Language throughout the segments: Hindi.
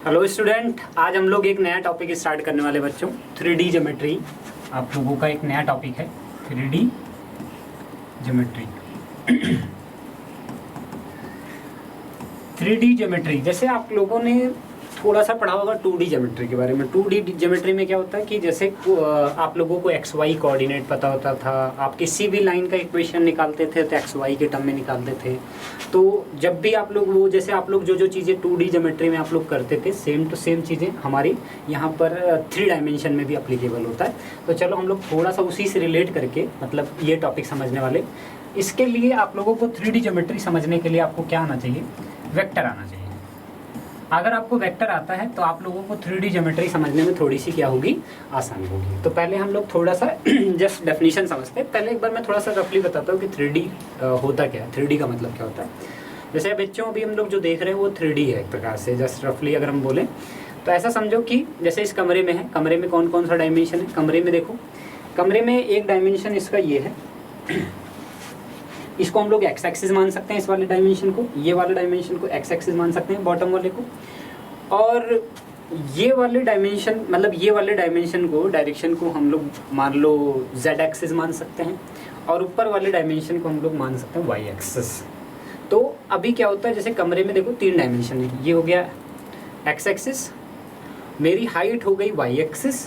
हेलो स्टूडेंट, आज हम लोग एक नया टॉपिक स्टार्ट करने वाले बच्चों, 3D ज्योमेट्री। आप लोगों का एक नया टॉपिक है 3D ज्योमेट्री। 3D ज्योमेट्री जैसे आप लोगों ने थोड़ा सा पढ़ा होगा 2D ज्योमेट्री के बारे में। 2D ज्योमेट्री में क्या होता है कि जैसे आप लोगों को XY कोऑर्डिनेट पता होता था, आप किसी भी लाइन का इक्वेशन निकालते थे तो XY के टर्म में निकालते थे। तो जब भी आप लोग वो जैसे आप लोग जो चीज़ें 2D ज्योमेट्री में आप लोग करते थे, सेम टू सेम चीज़ें हमारी यहाँ पर 3 डायमेंशन में भी अप्लीकेबल होता है। तो चलो हम लोग थोड़ा सा उसी से रिलेट करके मतलब ये टॉपिक समझने वाले। इसके लिए आप लोगों को 3D ज्योमेट्री समझने के लिए आपको क्या आना चाहिए? वेक्टर आना चाहिए। अगर आपको वेक्टर आता है तो आप लोगों को 3D ज्योमेट्री समझने में थोड़ी सी क्या होगी, आसानी होगी। तो पहले हम लोग थोड़ा सा जस्ट डेफिनेशन समझते हैं। पहले एक बार मैं थोड़ा सा रफली बताता हूँ कि 3D होता क्या है, 3D का मतलब क्या होता है। जैसे बच्चों अभी हम लोग जो देख रहे हैं वो 3D है एक प्रकार से। जस्ट रफली अगर हम बोलें तो ऐसा समझो कि जैसे इस कमरे में है, कमरे में कौन कौन सा डायमेंशन है। कमरे में देखो, कमरे में एक डायमेंशन इसका ये है, इसको हम लोग एक्स एक्सिस मान सकते हैं। इस वाले डायमेंशन को, ये वाले डायमेंशन को एक्स एक्सिस मान सकते हैं, बॉटम वाले को। और ये वाले डायमेंशन मतलब ये वाले डायमेंशन को, डायरेक्शन को हम लोग मान लो जेड एक्सिस मान सकते हैं, और ऊपर वाले डायमेंशन को हम लोग मान सकते हैं वाई एक्सिस। तो अभी क्या होता है, जैसे कमरे में देखो 3 डायमेंशन है। ये हो गया एक्स एक्सिस, मेरी हाइट हो गई वाई एक्सिस,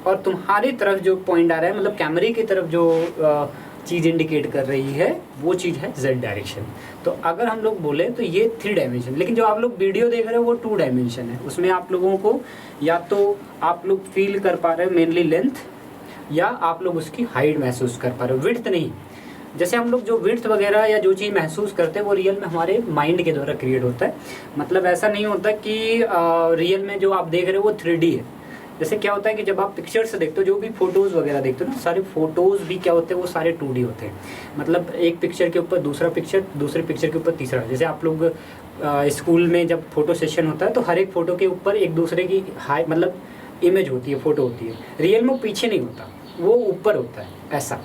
और तुम्हारी तरफ जो पॉइंट आ रहा है मतलब कैमरे की तरफ जो चीज़ इंडिकेट कर रही है वो चीज़ है जेड डायरेक्शन। तो अगर हम लोग बोले तो ये 3 डायमेंशन, लेकिन जो आप लोग वीडियो देख रहे हो वो 2 डायमेंशन है। उसमें आप लोगों को या तो आप लोग फील कर पा रहे हो मेनली लेंथ, या आप लोग उसकी हाइट महसूस कर पा रहे हो, विड्थ नहीं। जैसे हम लोग जो विड्थ वगैरह या जो चीज़ महसूस करते हैं वो रियल में हमारे माइंड के द्वारा क्रिएट होता है। मतलब ऐसा नहीं होता कि रियल में जो आप देख रहे हो वो 3D है। जैसे क्या होता है कि जब आप पिक्चर्स देखते हो, जो भी फोटोज़ वगैरह देखते हो ना, सारे फोटोज़ भी क्या होते हैं, वो सारे 2D होते हैं। मतलब एक पिक्चर के ऊपर दूसरा पिक्चर, दूसरे पिक्चर के ऊपर तीसरा। जैसे आप लोग स्कूल में जब फोटो सेशन होता है तो हर एक फ़ोटो के ऊपर एक दूसरे की हाई मतलब इमेज होती है, फ़ोटो होती है। रियल में पीछे नहीं होता, वो ऊपर होता है। ऐसा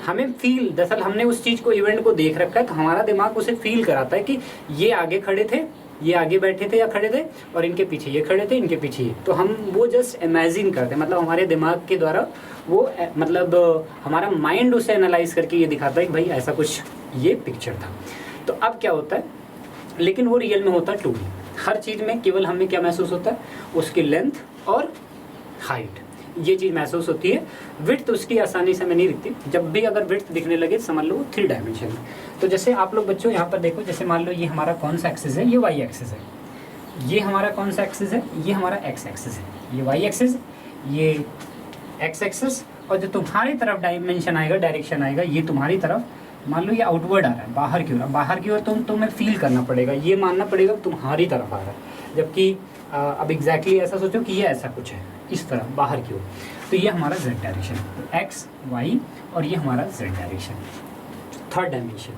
हमें फील, दरअसल हमने उस चीज़ को, इवेंट को देख रखा है, तो हमारा दिमाग उसे फील कराता है कि ये आगे खड़े थे, ये आगे बैठे थे या खड़े थे, और इनके पीछे ये खड़े थे, इनके पीछे ये। तो हम वो जस्ट इमेजिन करते हैं, मतलब हमारे दिमाग के द्वारा वो मतलब हमारा माइंड उसे एनालाइज करके ये दिखाता है कि भाई ऐसा कुछ ये पिक्चर था। तो अब क्या होता है, लेकिन वो रियल में होता है 2D। हर चीज़ में केवल हमें क्या महसूस होता है, उसकी लेंथ और हाइट, ये चीज़ महसूस होती है। विड्थ उसकी आसानी से हमें नहीं दिखती। जब भी अगर विड्थ दिखने लगे समझ लो 3 डायमेंशन में। तो जैसे आप लोग बच्चों यहाँ पर देखो, जैसे मान लो ये हमारा कौन सा एक्सिस है, ये वाई एक्सिस है। ये हमारा कौन सा एक्सिस है, ये हमारा एक्स एक्सिस है। ये वाई एक्सिस, ये एक्स एक्सिस, और जो तुम्हारी तरफ डायमेंशन आएगा, डायरेक्शन आएगा, ये तुम्हारी तरफ मान लो ये आउटवर्ड आ रहा है, बाहर की ओर। बाहर की ओर तुम्हें फील करना पड़ेगा, ये मानना पड़ेगा तुम्हारी तरफ आ रहा है। जबकि अब एग्जैक्टली ऐसा सोचो कि ये ऐसा कुछ है, इस तरह बाहर की ओर। तो ये हमारा जेड डायरेक्शन, तो एक्स वाई, और ये हमारा जेड डायरेक्शन, 3rd डायमेंशन।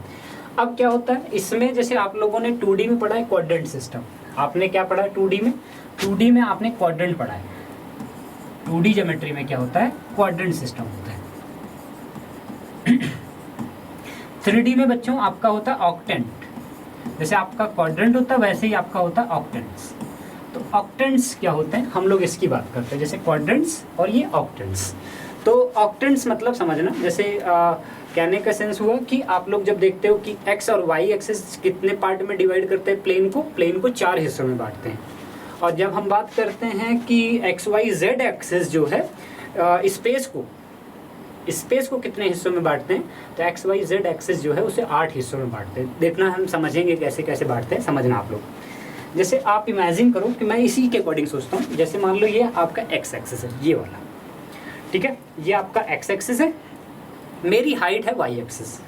अब क्या होता है इसमें, जैसे आप लोगों ने 2D में पढ़ा है क्वाड्रेंट सिस्टम। आपने क्या पढ़ा है 2D में? 2D में आपने क्वाड्रेंट पढ़ा है। 2D ज्योमेट्री में क्या होता है, क्वाड्रेंट सिस्टम होता है। 3D में बच्चों आपका होता है ऑक्टेंट। जैसे आपका क्वाड्रेंट होता है वैसे ही आपका होता है ऑक्टेंट्स। तो ऑक्टेंट्स क्या होते हैं, हम लोग इसकी बात करते हैं। जैसे क्वाड्रेंट्स और ये ऑक्टेंट्स। तो ऑक्टेंट्स मतलब समझना, जैसे कहने का सेंस हुआ कि आप लोग जब देखते हो कि एक्स और वाई एक्सिस कितने पार्ट में डिवाइड करते हैं, प्लेन को 4 हिस्सों में बांटते हैं। और जब हम बात करते हैं कि एक्स वाई जेड एक्सिस जो है स्पेस को कितने हिस्सों में बांटते हैं, तो एक्स वाई जेड एक्सिस जो है उसे 8 हिस्सों में बांटते हैं। देखना हम समझेंगे कैसे कैसे बांटते हैं, समझना आप लोग। जैसे आप इमेजिन करो कि मैं इसी के अकॉर्डिंग सोचता हूँ। जैसे मान लो ये आपका एक्स एक्सिस है, ये वाला, ठीक है, ये आपका एक्स एक्सिस है, मेरी हाइट है वाई एक्सिस,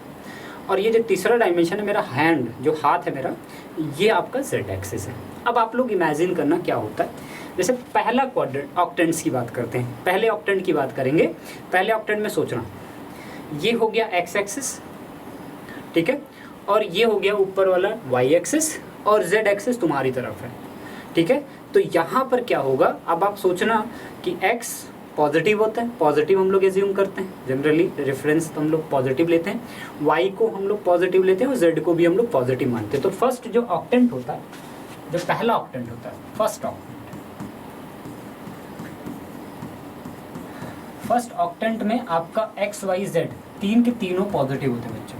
और ये जो तीसरा डायमेंशन है मेरा हैंड, जो हाथ है मेरा, ये आपका जेड एक्सिस है। अब आप लोग इमेजिन करना क्या होता है। जैसे पहला क्वाड्रेंट, ऑक्टेंट्स की बात करते हैं, पहले ऑक्टेंट की बात करेंगे। पहले ऑक्टेंट में सोचना, ये हो गया एक्स एक्सिस, ठीक है, और ये हो गया ऊपर वाला वाई एक्सिस, और जेड एक्सिस तुम्हारी तरफ है, ठीक है। तो यहाँ पर क्या होगा, अब आप सोचना कि एक्स पॉजिटिव होता है, पॉजिटिव हम लोग एज्यूम करते हैं, जनरली रेफरेंस तो हम लोग पॉजिटिव लेते हैं, वाई को हम लोग पॉजिटिव लेते हैं, और जेड को भी हम लोग पॉजिटिव मानते हैं। तो फर्स्ट जो ऑक्टेंट होता है जो पहला ऑक्टेंट होता है, फर्स्ट ऑक्टेंट में आपका एक्स वाई जेड तीन के तीनों पॉजिटिव होते हैं बच्चों।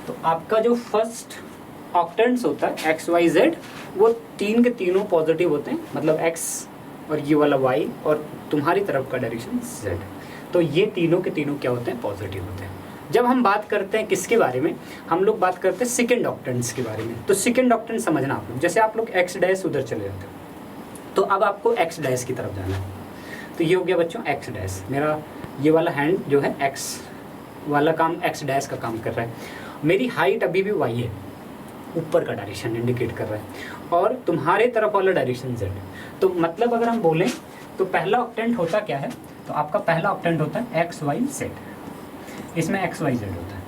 तो आपका जो फर्स्ट ऑक्टेंट्स होता है एक्स वाई जेड, वो तीन के तीनों पॉजिटिव होते हैं, मतलब एक्स और ये वाला वाई और तुम्हारी तरफ का डायरेक्शन जेड। तो ये तीनों के तीनों क्या होते हैं, पॉजिटिव होते हैं। जब हम बात करते हैं किसके बारे में, हम लोग बात करते हैं सेकेंड ऑक्टेंट्स के बारे में। तो सेकेंड ऑक्टेंट समझना आप लोग, जैसे आप लोग एक्स डैश उधर चले जाते हो, तो अब आपको एक्स डैश की तरफ जाना है। तो ये हो गया बच्चों एक्स डैश, मेरा ये वाला हैंड जो है एक्स वाला काम, एक्स डैश का काम कर रहा है। मेरी हाइट अभी भी वाई है, ऊपर का डायरेक्शन इंडिकेट कर रहा है, और तुम्हारे तरफ वाला डायरेक्शन जेड। तो मतलब अगर हम बोलें तो पहला ऑक्टेंट होता क्या है, तो आपका पहला ऑक्टेंट होता है एक्स वाई जेड, इसमें एक्स वाई जेड होता है।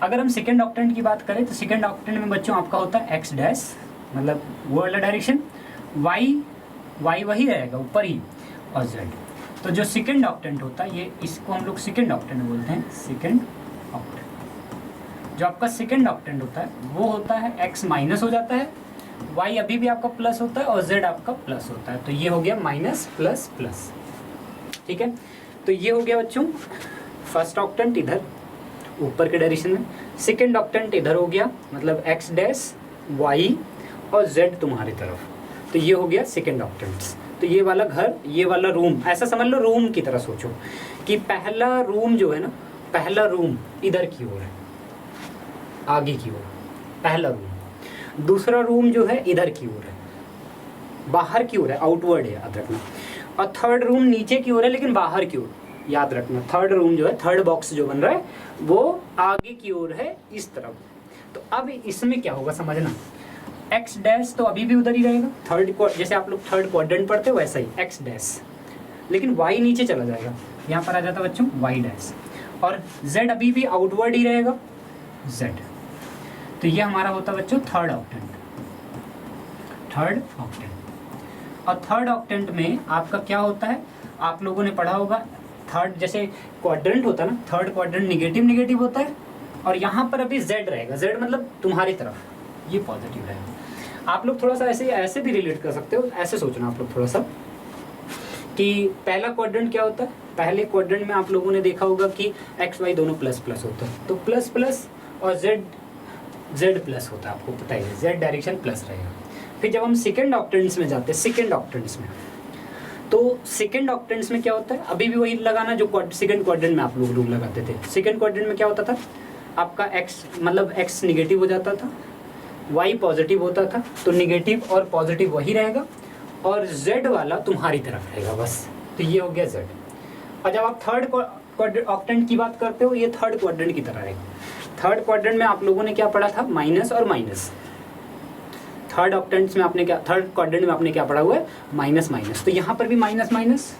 अगर हम सेकेंड ऑक्टेंट की बात करें तो सेकेंड ऑक्टेंट में बच्चों आपका होता है एक्स डैश, मतलब वो वाला डायरेक्शन, वाई वही रहेगा ऊपर ही, और जेड। तो जो सेकेंड ऑक्टेंट होता है, ये इसको हम लोग सेकेंड ऑक्टेंट बोलते हैं, सेकेंड ऑक्टेंट। जो आपका सेकेंड ऑक्टेंट होता है वो होता है एक्स माइनस हो जाता है, वाई अभी भी आपका प्लस होता है, और जेड आपका प्लस होता है। तो ये हो गया माइनस प्लस प्लस, ठीक है। तो ये हो गया बच्चों फर्स्ट ऑक्टेंट इधर ऊपर के डायरेक्शन में, सेकेंड ऑक्टेंट इधर हो गया, मतलब एक्स डैश वाई और जेड तुम्हारी तरफ। तो ये हो गया सेकेंड ऑक्टेंट्स। तो ये वाला घर, ये वाला रूम, ऐसा समझ लो रूम की तरह सोचो कि पहला रूम जो है ना, पहला रूम इधर की ओर है, आगे की ओर पहला रूम। दूसरा रूम जो है इधर की ओर है, बाहर की ओर है, आउटवर्ड है, याद रखना। और थर्ड रूम नीचे की ओर है लेकिन बाहर की ओर, याद रखना। थर्ड रूम जो है, थर्ड बॉक्स जो बन रहा है वो आगे की ओर है, इस तरफ। तो अब इसमें क्या होगा समझना, एक्स डैश तो अभी भी उधर ही रहेगा, थर्ड, जैसे आप लोग थर्ड क्वाड्रेंट पढ़ते हो वैसा ही एक्स डैश, लेकिन वाई नीचे चला जाएगा, यहाँ पर आ जाता है बच्चों वाई डैश, और जेड अभी भी आउटवर्ड ही रहेगा, जेड। तो ये हमारा होता है बच्चों थर्ड ऑक्टेंट, थर्ड ऑक्टेंट। और थर्ड ऑक्टेंट में आपका क्या होता है, आप लोगों ने पढ़ा होगा, थर्ड जैसे क्वाड्रेंट होता है ना, थर्ड क्वाड्रेंट निगेटिव निगेटिव होता है, और यहाँ पर अभी जेड रहेगा, जेड मतलब तुम्हारी तरफ, ये पॉजिटिव रहेगा। आप लोग थोड़ा सा ऐसे भी रिलेट कर सकते हो, ऐसे सोचना आप लोग थोड़ा सा कि पहला क्वाड्रेंट क्या होता है, पहले क्वाड्रेंट में आप लोगों ने देखा होगा कि एक्स वाई दोनों प्लस प्लस होता है, तो प्लस प्लस, और जेड प्लस होता है, आपको पता ही है, जेड डायरेक्शन प्लस रहेगा। फिर जब हम सेकेंड ऑक्टेंट्स में जाते हैं, सेकेंड ऑक्टेंट्स में, तो सेकेंड ऑक्टेंट्स में क्या होता है, अभी भी वही लगाना जो सेकेंड क्वाड्रेंट में आप लोग लगाते थे। सेकेंड क्वाड्रेंट में क्या होता था, आपका एक्स मतलब एक्स निगेटिव हो जाता था, वाई पॉजिटिव होता था, तो निगेटिव और पॉजिटिव वही रहेगा, और जेड वाला तुम्हारी तरफ रहेगा बस। तो ये हो गया जेड। और जब आप थर्ड ऑक्टेंट की बात करते हो, ये थर्ड क्वाड्रेंट की तरह है। थर्ड क्वाड्रेंट में आप लोगों ने क्या पढ़ा था, माइनस और माइनस। थर्ड ऑक्टेंट्स में आपने क्या, थर्ड क्वाड्रेंट में आपने क्या पढ़ा हुआ है, माइनस माइनस। तो यहाँ पर भी माइनस माइनस,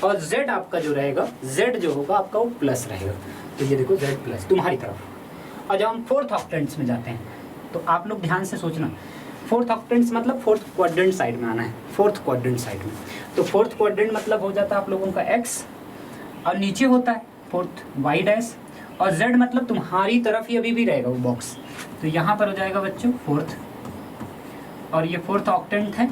और जेड आपका जो रहेगा, जेड जो होगा आपका वो प्लस रहेगा। तो ये देखो जेड प्लस तुम्हारी तरफ। और जब हम फोर्थ ऑक्टेंट्स में जाते हैं तो आप लोग ध्यान से सोचना, फोर्थ ऑक्टेंट्स मतलब फोर्थ क्वाड्रेंट साइड में आना है, फोर्थ क्वाड्रेंट साइड में। तो फोर्थ क्वाड्रेंट मतलब हो जाता है आप लोगों का एक्स, और नीचे होता है फोर्थ वाई डैश, और जेड मतलब तुम्हारी तरफ ही अभी भी रहेगा वो बॉक्स। तो यहाँ पर हो जाएगा बच्चों फोर्थ, और ये फोर्थ ऑक्टेंट है।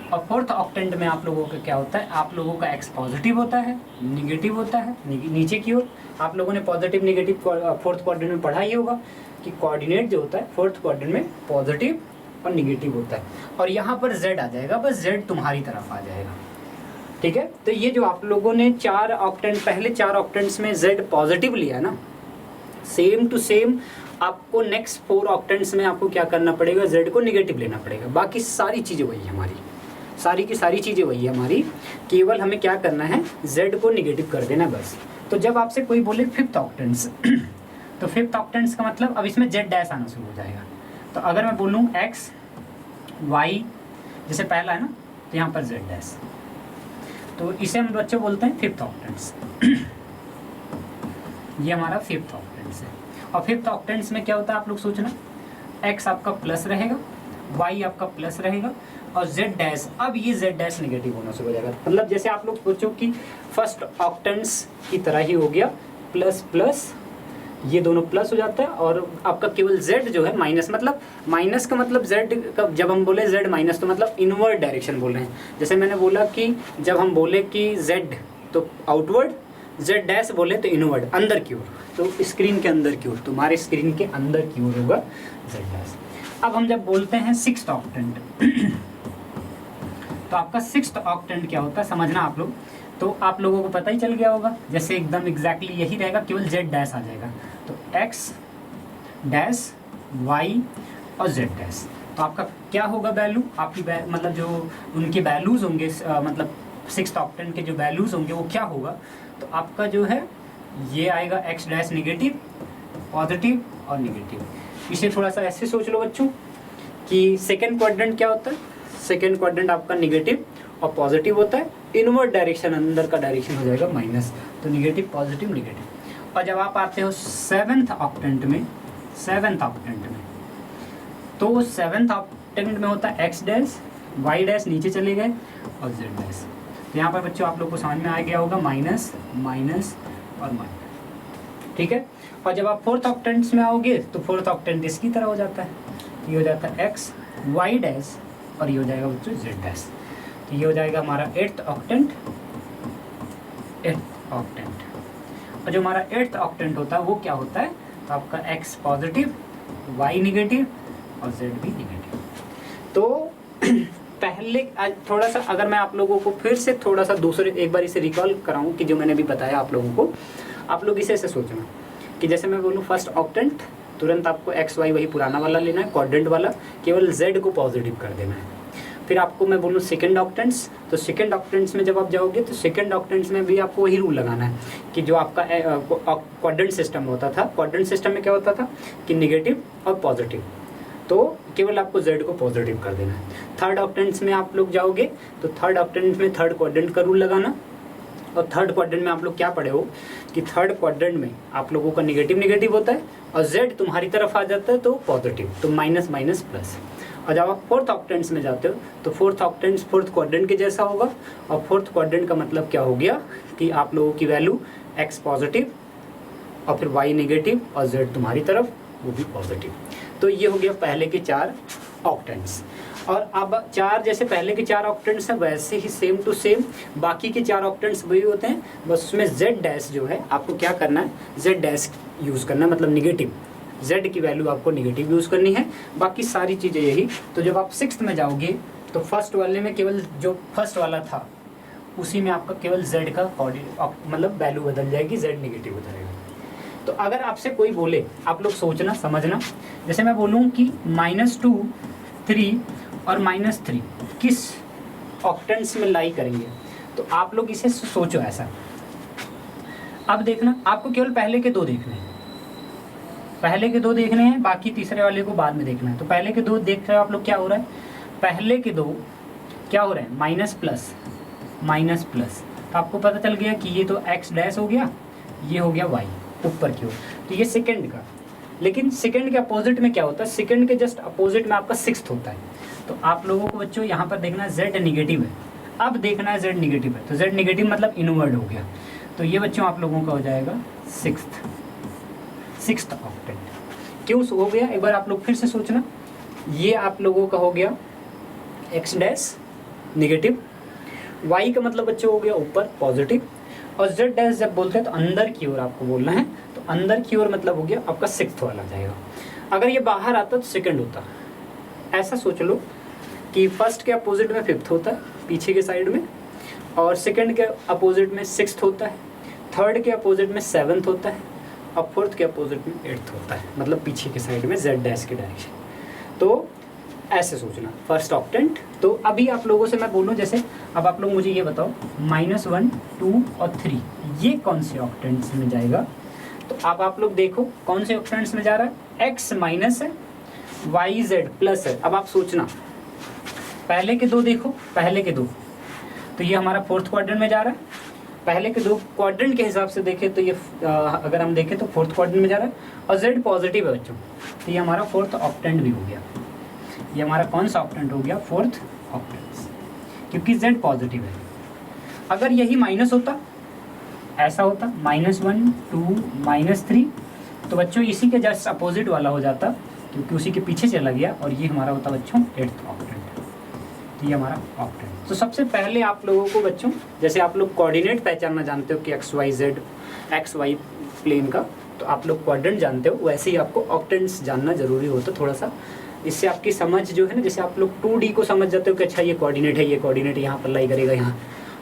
और फोर्थ ऑक्टेंट में आप लोगों का क्या होता है, आप लोगों का एक्स पॉजिटिव होता है, निगेटिव होता है नीचे की ओर। आप लोगों ने पॉजिटिव निगेटिव फोर्थ क्वाड्रेंट में पढ़ा ही होगा कि कोऑर्डिनेट जो होता है फोर्थ क्वाड्रेंट में पॉजिटिव और निगेटिव होता है, और यहाँ पर जेड आ जाएगा, बस जेड तुम्हारी तरफ आ जाएगा, ठीक है। तो ये जो आप लोगों ने चार ऑक्टेंट, पहले चार ऑक्टेंट्स में जेड पॉजिटिव लिया ना, सेम टू सेम आपको नेक्स्ट फोर ऑक्टेंट्स में आपको क्या करना पड़ेगा, जेड को निगेटिव लेना पड़ेगा। बाकी सारी चीज़ें वही है हमारी, सारी की सारी चीज़ें वही है हमारी, केवल हमें क्या करना है, जेड को निगेटिव कर देना बस। तो जब आपसे कोई बोले फिफ्थ ऑक्टेंट्स तो फिफ्थ ऑक्टेंट्स का मतलब अब इसमें जेड डैश आना शुरू हो जाएगा। तो अगर मैं बोलूँ एक्स वाई जैसे पहला है ना, तो यहाँ पर जेड डैश, तो इसे हम बच्चे बोलते हैं फिफ्थ ऑक्टेंट्स। ये हमारा फिफ्थ ऑक्टेंट्स है। और फिफ्थ ऑक्टेंट्स में क्या होता है आप लोग सोचना, एक्स आपका प्लस रहेगा, वाई आपका प्लस रहेगा, और जेड डैश, अब ये जेड डैश नेगेटिव होना शुरू हो जाएगा। मतलब जैसे आप लोग सोचो कि फर्स्ट ऑक्टेंट्स की तरह ही हो गया, प्लस प्लस ये दोनों प्लस हो जाता है और आपका केवल z जो है माइनस, मतलब माइनस का मतलब z का जब हम बोले z माइनस तो मतलब इनवर्ड डायरेक्शन बोल रहे हैं। जैसे मैंने बोला कि जब हम बोले कि z तो आउटवर्ड, z डैश बोले तो इनवर्ड, अंदर की ओर, तो स्क्रीन के अंदर की ओर, तुम्हारे स्क्रीन के अंदर की ओर होगा z डैश। अब हम जब बोलते हैं सिक्स्थ ऑक्टेंट तो आपका सिक्स्थ ऑक्टेंट क्या होता है समझना आप लोग, तो आप लोगों को पता ही चल गया होगा, जैसे एकदम एग्जैक्टली यही रहेगा, केवल z डैश आ जाएगा, तो x डैश y और z डैश। तो आपका क्या होगा वैल्यू, आपकी मतलब जो उनके वैल्यूज होंगे, मतलब सिक्स्थ ऑक्टेंट के जो वैल्यूज होंगे वो क्या होगा, तो आपका जो है ये आएगा x डैश निगेटिव, पॉजिटिव और निगेटिव। इसे थोड़ा सा ऐसे सोच लो बच्चों कि सेकेंड क्वाड्रेंट क्या होता है, सेकेंड क्वाड्रेंट आपका निगेटिव और पॉजिटिव होता है, इनवर्ड डायरेक्शन, अंदर का डायरेक्शन हो जाएगा माइनस, तो निगेटिव पॉजिटिव निगेटिव। और जब आप आते हो सेवेंथ ऑक्टेंट में, सेवेंथ ऑक्टेंट में, तो सेवेंथ ऑक्टेंट में होता है एक्स डैश, वाई डैश नीचे चले गए और जेड डैश। तो यहाँ पर बच्चों आप लोग को समझ में आ गया होगा माइनस माइनस और माइनस, ठीक है। और जब आप फोर्थ ऑक्टेंट्स में आओगे तो फोर्थ ऑक्टेंट इसकी तरह हो जाता है, ये हो जाता है एक्स वाई डैश और ये हो जाएगा बच्चों जेड डैश। तो ये हो जाएगा हमारा एट्थ ऑक्टेंट, एट्थ ऑक्टेंट। और जो हमारा एट्थ ऑक्टेंट होता है वो क्या होता है, तो आपका x पॉजिटिव, y निगेटिव और z भी निगेटिव। तो पहले थोड़ा सा अगर मैं आप लोगों को फिर से थोड़ा सा दूसरे एक बार इसे रिकॉल कराऊं कि जो मैंने भी बताया आप लोगों को, आप लोग इसे ऐसे सोचना कि जैसे मैं बोलूँ फर्स्ट ऑक्टेंट, तुरंत आपको x y वही पुराना वाला लेना है, क्वाड्रेंट वाला, केवल z को पॉजिटिव कर देना है। फिर आपको मैं बोलूँ सेकंड ऑक्टेंट्स, तो सेकंड ऑक्टेंट्स में जब आप जाओगे तो सेकंड ऑक्टेंट्स में भी आपको वही रूल लगाना है कि जो आपका क्वाड्रेंट सिस्टम होता था, क्वाड्रेंट सिस्टम में क्या होता था कि निगेटिव और पॉजिटिव, तो केवल आपको z को पॉजिटिव कर देना है। थर्ड ऑक्टेंट्स में आप लोग जाओगे तो थर्ड ऑक्टेंट में थर्ड क्वाड्रेंट का रूल लगाना, और थर्ड क्वाड्रेंट में आप लोग क्या पढ़े हो कि थर्ड क्वाड्रेंट में आप लोगों का निगेटिव निगेटिव होता है और z तुम्हारी तरफ आ जाता है तो पॉजिटिव, तो माइनस माइनस प्लस। और जब आप फोर्थ ऑक्टेंट्स में जाते हो तो फोर्थ ऑक्टेंट्स फोर्थ क्वाड्रेंट के जैसा होगा, और फोर्थ क्वाड्रेंट का मतलब क्या हो गया कि आप लोगों की वैल्यू x पॉजिटिव और फिर y नेगेटिव और z तुम्हारी तरफ वो भी पॉजिटिव। तो ये हो गया पहले के चार ऑक्टेंट्स। और अब चार जैसे पहले के चार ऑक्टेंट्स हैं वैसे ही सेम टू सेम बाकी के चार ऑक्टेंट्स वही होते हैं, बस उसमें z डैश जो है आपको क्या करना है, z डैश यूज़ करना है, मतलब निगेटिव, z की वैल्यू आपको निगेटिव यूज़ करनी है, बाकी सारी चीज़ें यही। तो जब आप सिक्स्थ में जाओगे तो फर्स्ट वाले में केवल जो फर्स्ट वाला था उसी में आपका केवल z का मतलब वैल्यू बदल जाएगी, z निगेटिव हो जाएगा। तो अगर आपसे कोई बोले, आप लोग सोचना समझना, जैसे मैं बोलूँ कि -2, 3 और -3 किस ऑक्टेंट्स में लाई करेंगे, तो आप लोग इसे सोचो ऐसा। अब देखना आपको केवल पहले के दो देखने हैं, पहले के दो देखने हैं, बाकी तीसरे वाले को बाद में देखना है। तो पहले के दो देख रहे हो आप लोग, क्या हो रहा है, पहले के दो क्या हो रहे हैं, माइनस प्लस माइनस प्लस। तो आपको पता चल गया कि ये तो x डैश हो गया, ये हो गया y ऊपर की ओर, तो ये सेकंड का। लेकिन सेकंड के अपोजिट में क्या होता है, सेकंड के जस्ट अपोजिट में आपका सिक्स्थ होता है। तो आप लोगों को बच्चों यहाँ पर देखना z निगेटिव है, अब देखना है z निगेटिव है, तो z निगेटिव मतलब इनवर्ड हो गया। तो ये बच्चों आप लोगों का हो जाएगा सिक्स्थ ऑक्टेंट। क्यों हो गया, एक बार आप लोग फिर से सोचना, ये आप लोगों का हो गया x डैश निगेटिव, y का मतलब बच्चों हो गया ऊपर पॉजिटिव, और z डैश जब बोलते हैं तो अंदर की ओर आपको बोलना है, तो अंदर की ओर मतलब हो गया आपका सिक्स्थ वाला जाएगा। अगर ये बाहर आता तो सेकंड होता। ऐसा सोच लो कि फर्स्ट के अपोजिट में फिफ्थ होता है पीछे के साइड में, और सेकंड के अपोजिट में सिक्स्थ होता है, थर्ड के अपोजिट में सेवन्थ होता है, और फोर्थ के अपोजिट में एट्थ होता है, मतलब पीछे के साइड में z डैश की डायरेक्शन। तो ऐसे सोचना फर्स्ट ऑक्टेंट। तो अभी आप लोगों से मैं बोलूँ, जैसे अब आप लोग मुझे ये बताओ -1, 2 और 3 ये कौन से ऑक्टेंट्स में जाएगा, तो अब आप लोग देखो कौन से ऑक्टेंट्स में जा रहा है, x माइनस है, y z प्लस है। अब आप सोचना पहले के दो देखो, पहले के दो तो ये हमारा फोर्थ क्वाड्रेंट में जा रहा है, पहले के दो क्वाड्रेंट के हिसाब से देखें तो ये अगर हम देखें तो फोर्थ क्वाड्रेंट में जा रहा है, और z पॉजिटिव है बच्चों, तो ये हमारा फोर्थ ऑक्टेंट भी हो गया। ये हमारा कौन सा ऑक्टेंट हो गया, फोर्थ ऑक्टेंट, क्योंकि z पॉजिटिव है। अगर यही माइनस होता, ऐसा होता -1, 2, -3, तो बच्चों इसी के जस्ट अपोजिट वाला हो जाता, क्योंकि उसी के पीछे चला गया, और ये हमारा होता बच्चों 8th ऑक्टेंट। तो ये हमारा ऑक्टेंट। तो सबसे पहले आप लोगों को बच्चों, जैसे आप लोग कोऑर्डिनेट पहचानना जानते हो कि एक्स वाई प्लेन का, तो आप लोग क्वाड्रेंट जानते हो, वैसे ही आपको ऑक्टेंट्स जानना जरूरी होता थोड़ा सा। इससे आपकी समझ जो है ना, जैसे आप लोग 2D को समझ जाते हो कि अच्छा ये कोऑर्डिनेट है, ये कोऑर्डिनेट यहाँ पर लाई करेगा यहाँ,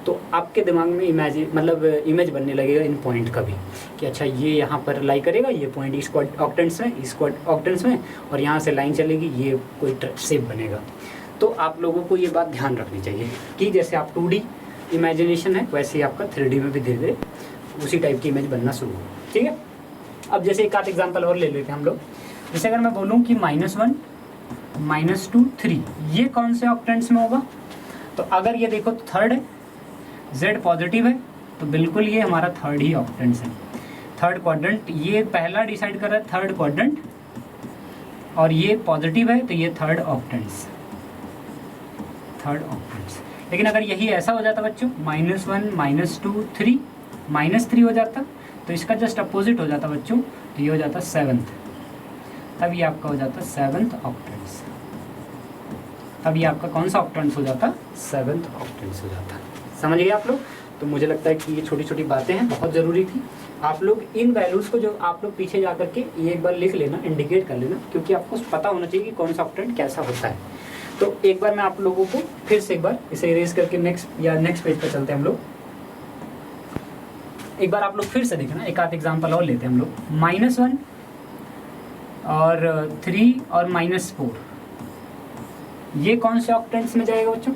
तो आपके दिमाग में इमेज बनने लगेगा इन पॉइंट का भी, कि अच्छा ये यहाँ पर लाई करेगा, ये पॉइंट इस ऑक्टेंट्स में, और यहाँ से लाइन चलेगी, ये कोई शेप बनेगा। तो आप लोगों को ये बात ध्यान रखनी चाहिए कि जैसे आप 2D इमेजिनेशन है, वैसे ही आपका 3D में भी धीरे धीरे उसी टाइप की इमेज बनना शुरू हो। ठीक है, अब जैसे एक आध एग्जाम्पल और ले लेते हैं हम लोग। जैसे अगर मैं बोलूँ कि -1, -2, 3, ये कौन से ऑक्टेंट्स में होगा? तो अगर ये देखो तो थर्ड है, Z पॉजिटिव है, तो बिल्कुल ये हमारा थर्ड ही ऑक्टेंट्स है, थर्ड क्वाड्रेंट। ये पहला डिसाइड कर रहा है थर्ड क्वाड्रेंट, और ये पॉजिटिव है, तो ये थर्ड ऑक्टेंट्स। लेकिन अगर यही ऐसा हो जाता बच्चों, -1, -2, 3, -3 हो जाता, तो इसका जस्ट अपोजिट हो जाता बच्चों, तो ये हो जाता 7th, तब ये आपका हो जाता 7th ऑक्टेंट्स। तब ये आपका कौन सा ऑक्टेंट्स हो जाता? 7th ऑक्टेंट्स हो जाता। समझ गए आप लोग? तो मुझे लगता है कि ये छोटी छोटी बातें हैं, बहुत ज़रूरी थी। आप लोग इन वैल्यूज़ को जो आप लोग पीछे जा करके ये एक बार लिख लेना, इंडिकेट कर लेना, क्योंकि आपको पता होना चाहिए कि कौन सा ऑक्टेंट कैसा होता है। तो एक बार मैं आप लोगों को फिर से एक बार इसे इरेज करके नेक्स्ट पेज पर चलते हैं हम लोग। एक बार आप लोग फिर से देखना, एक आध एग्जाम्पल और लेते हैं हम लोग। -1 और 3 और -4, ये कौन से ऑक्टेंट्स में जाएगा बच्चों?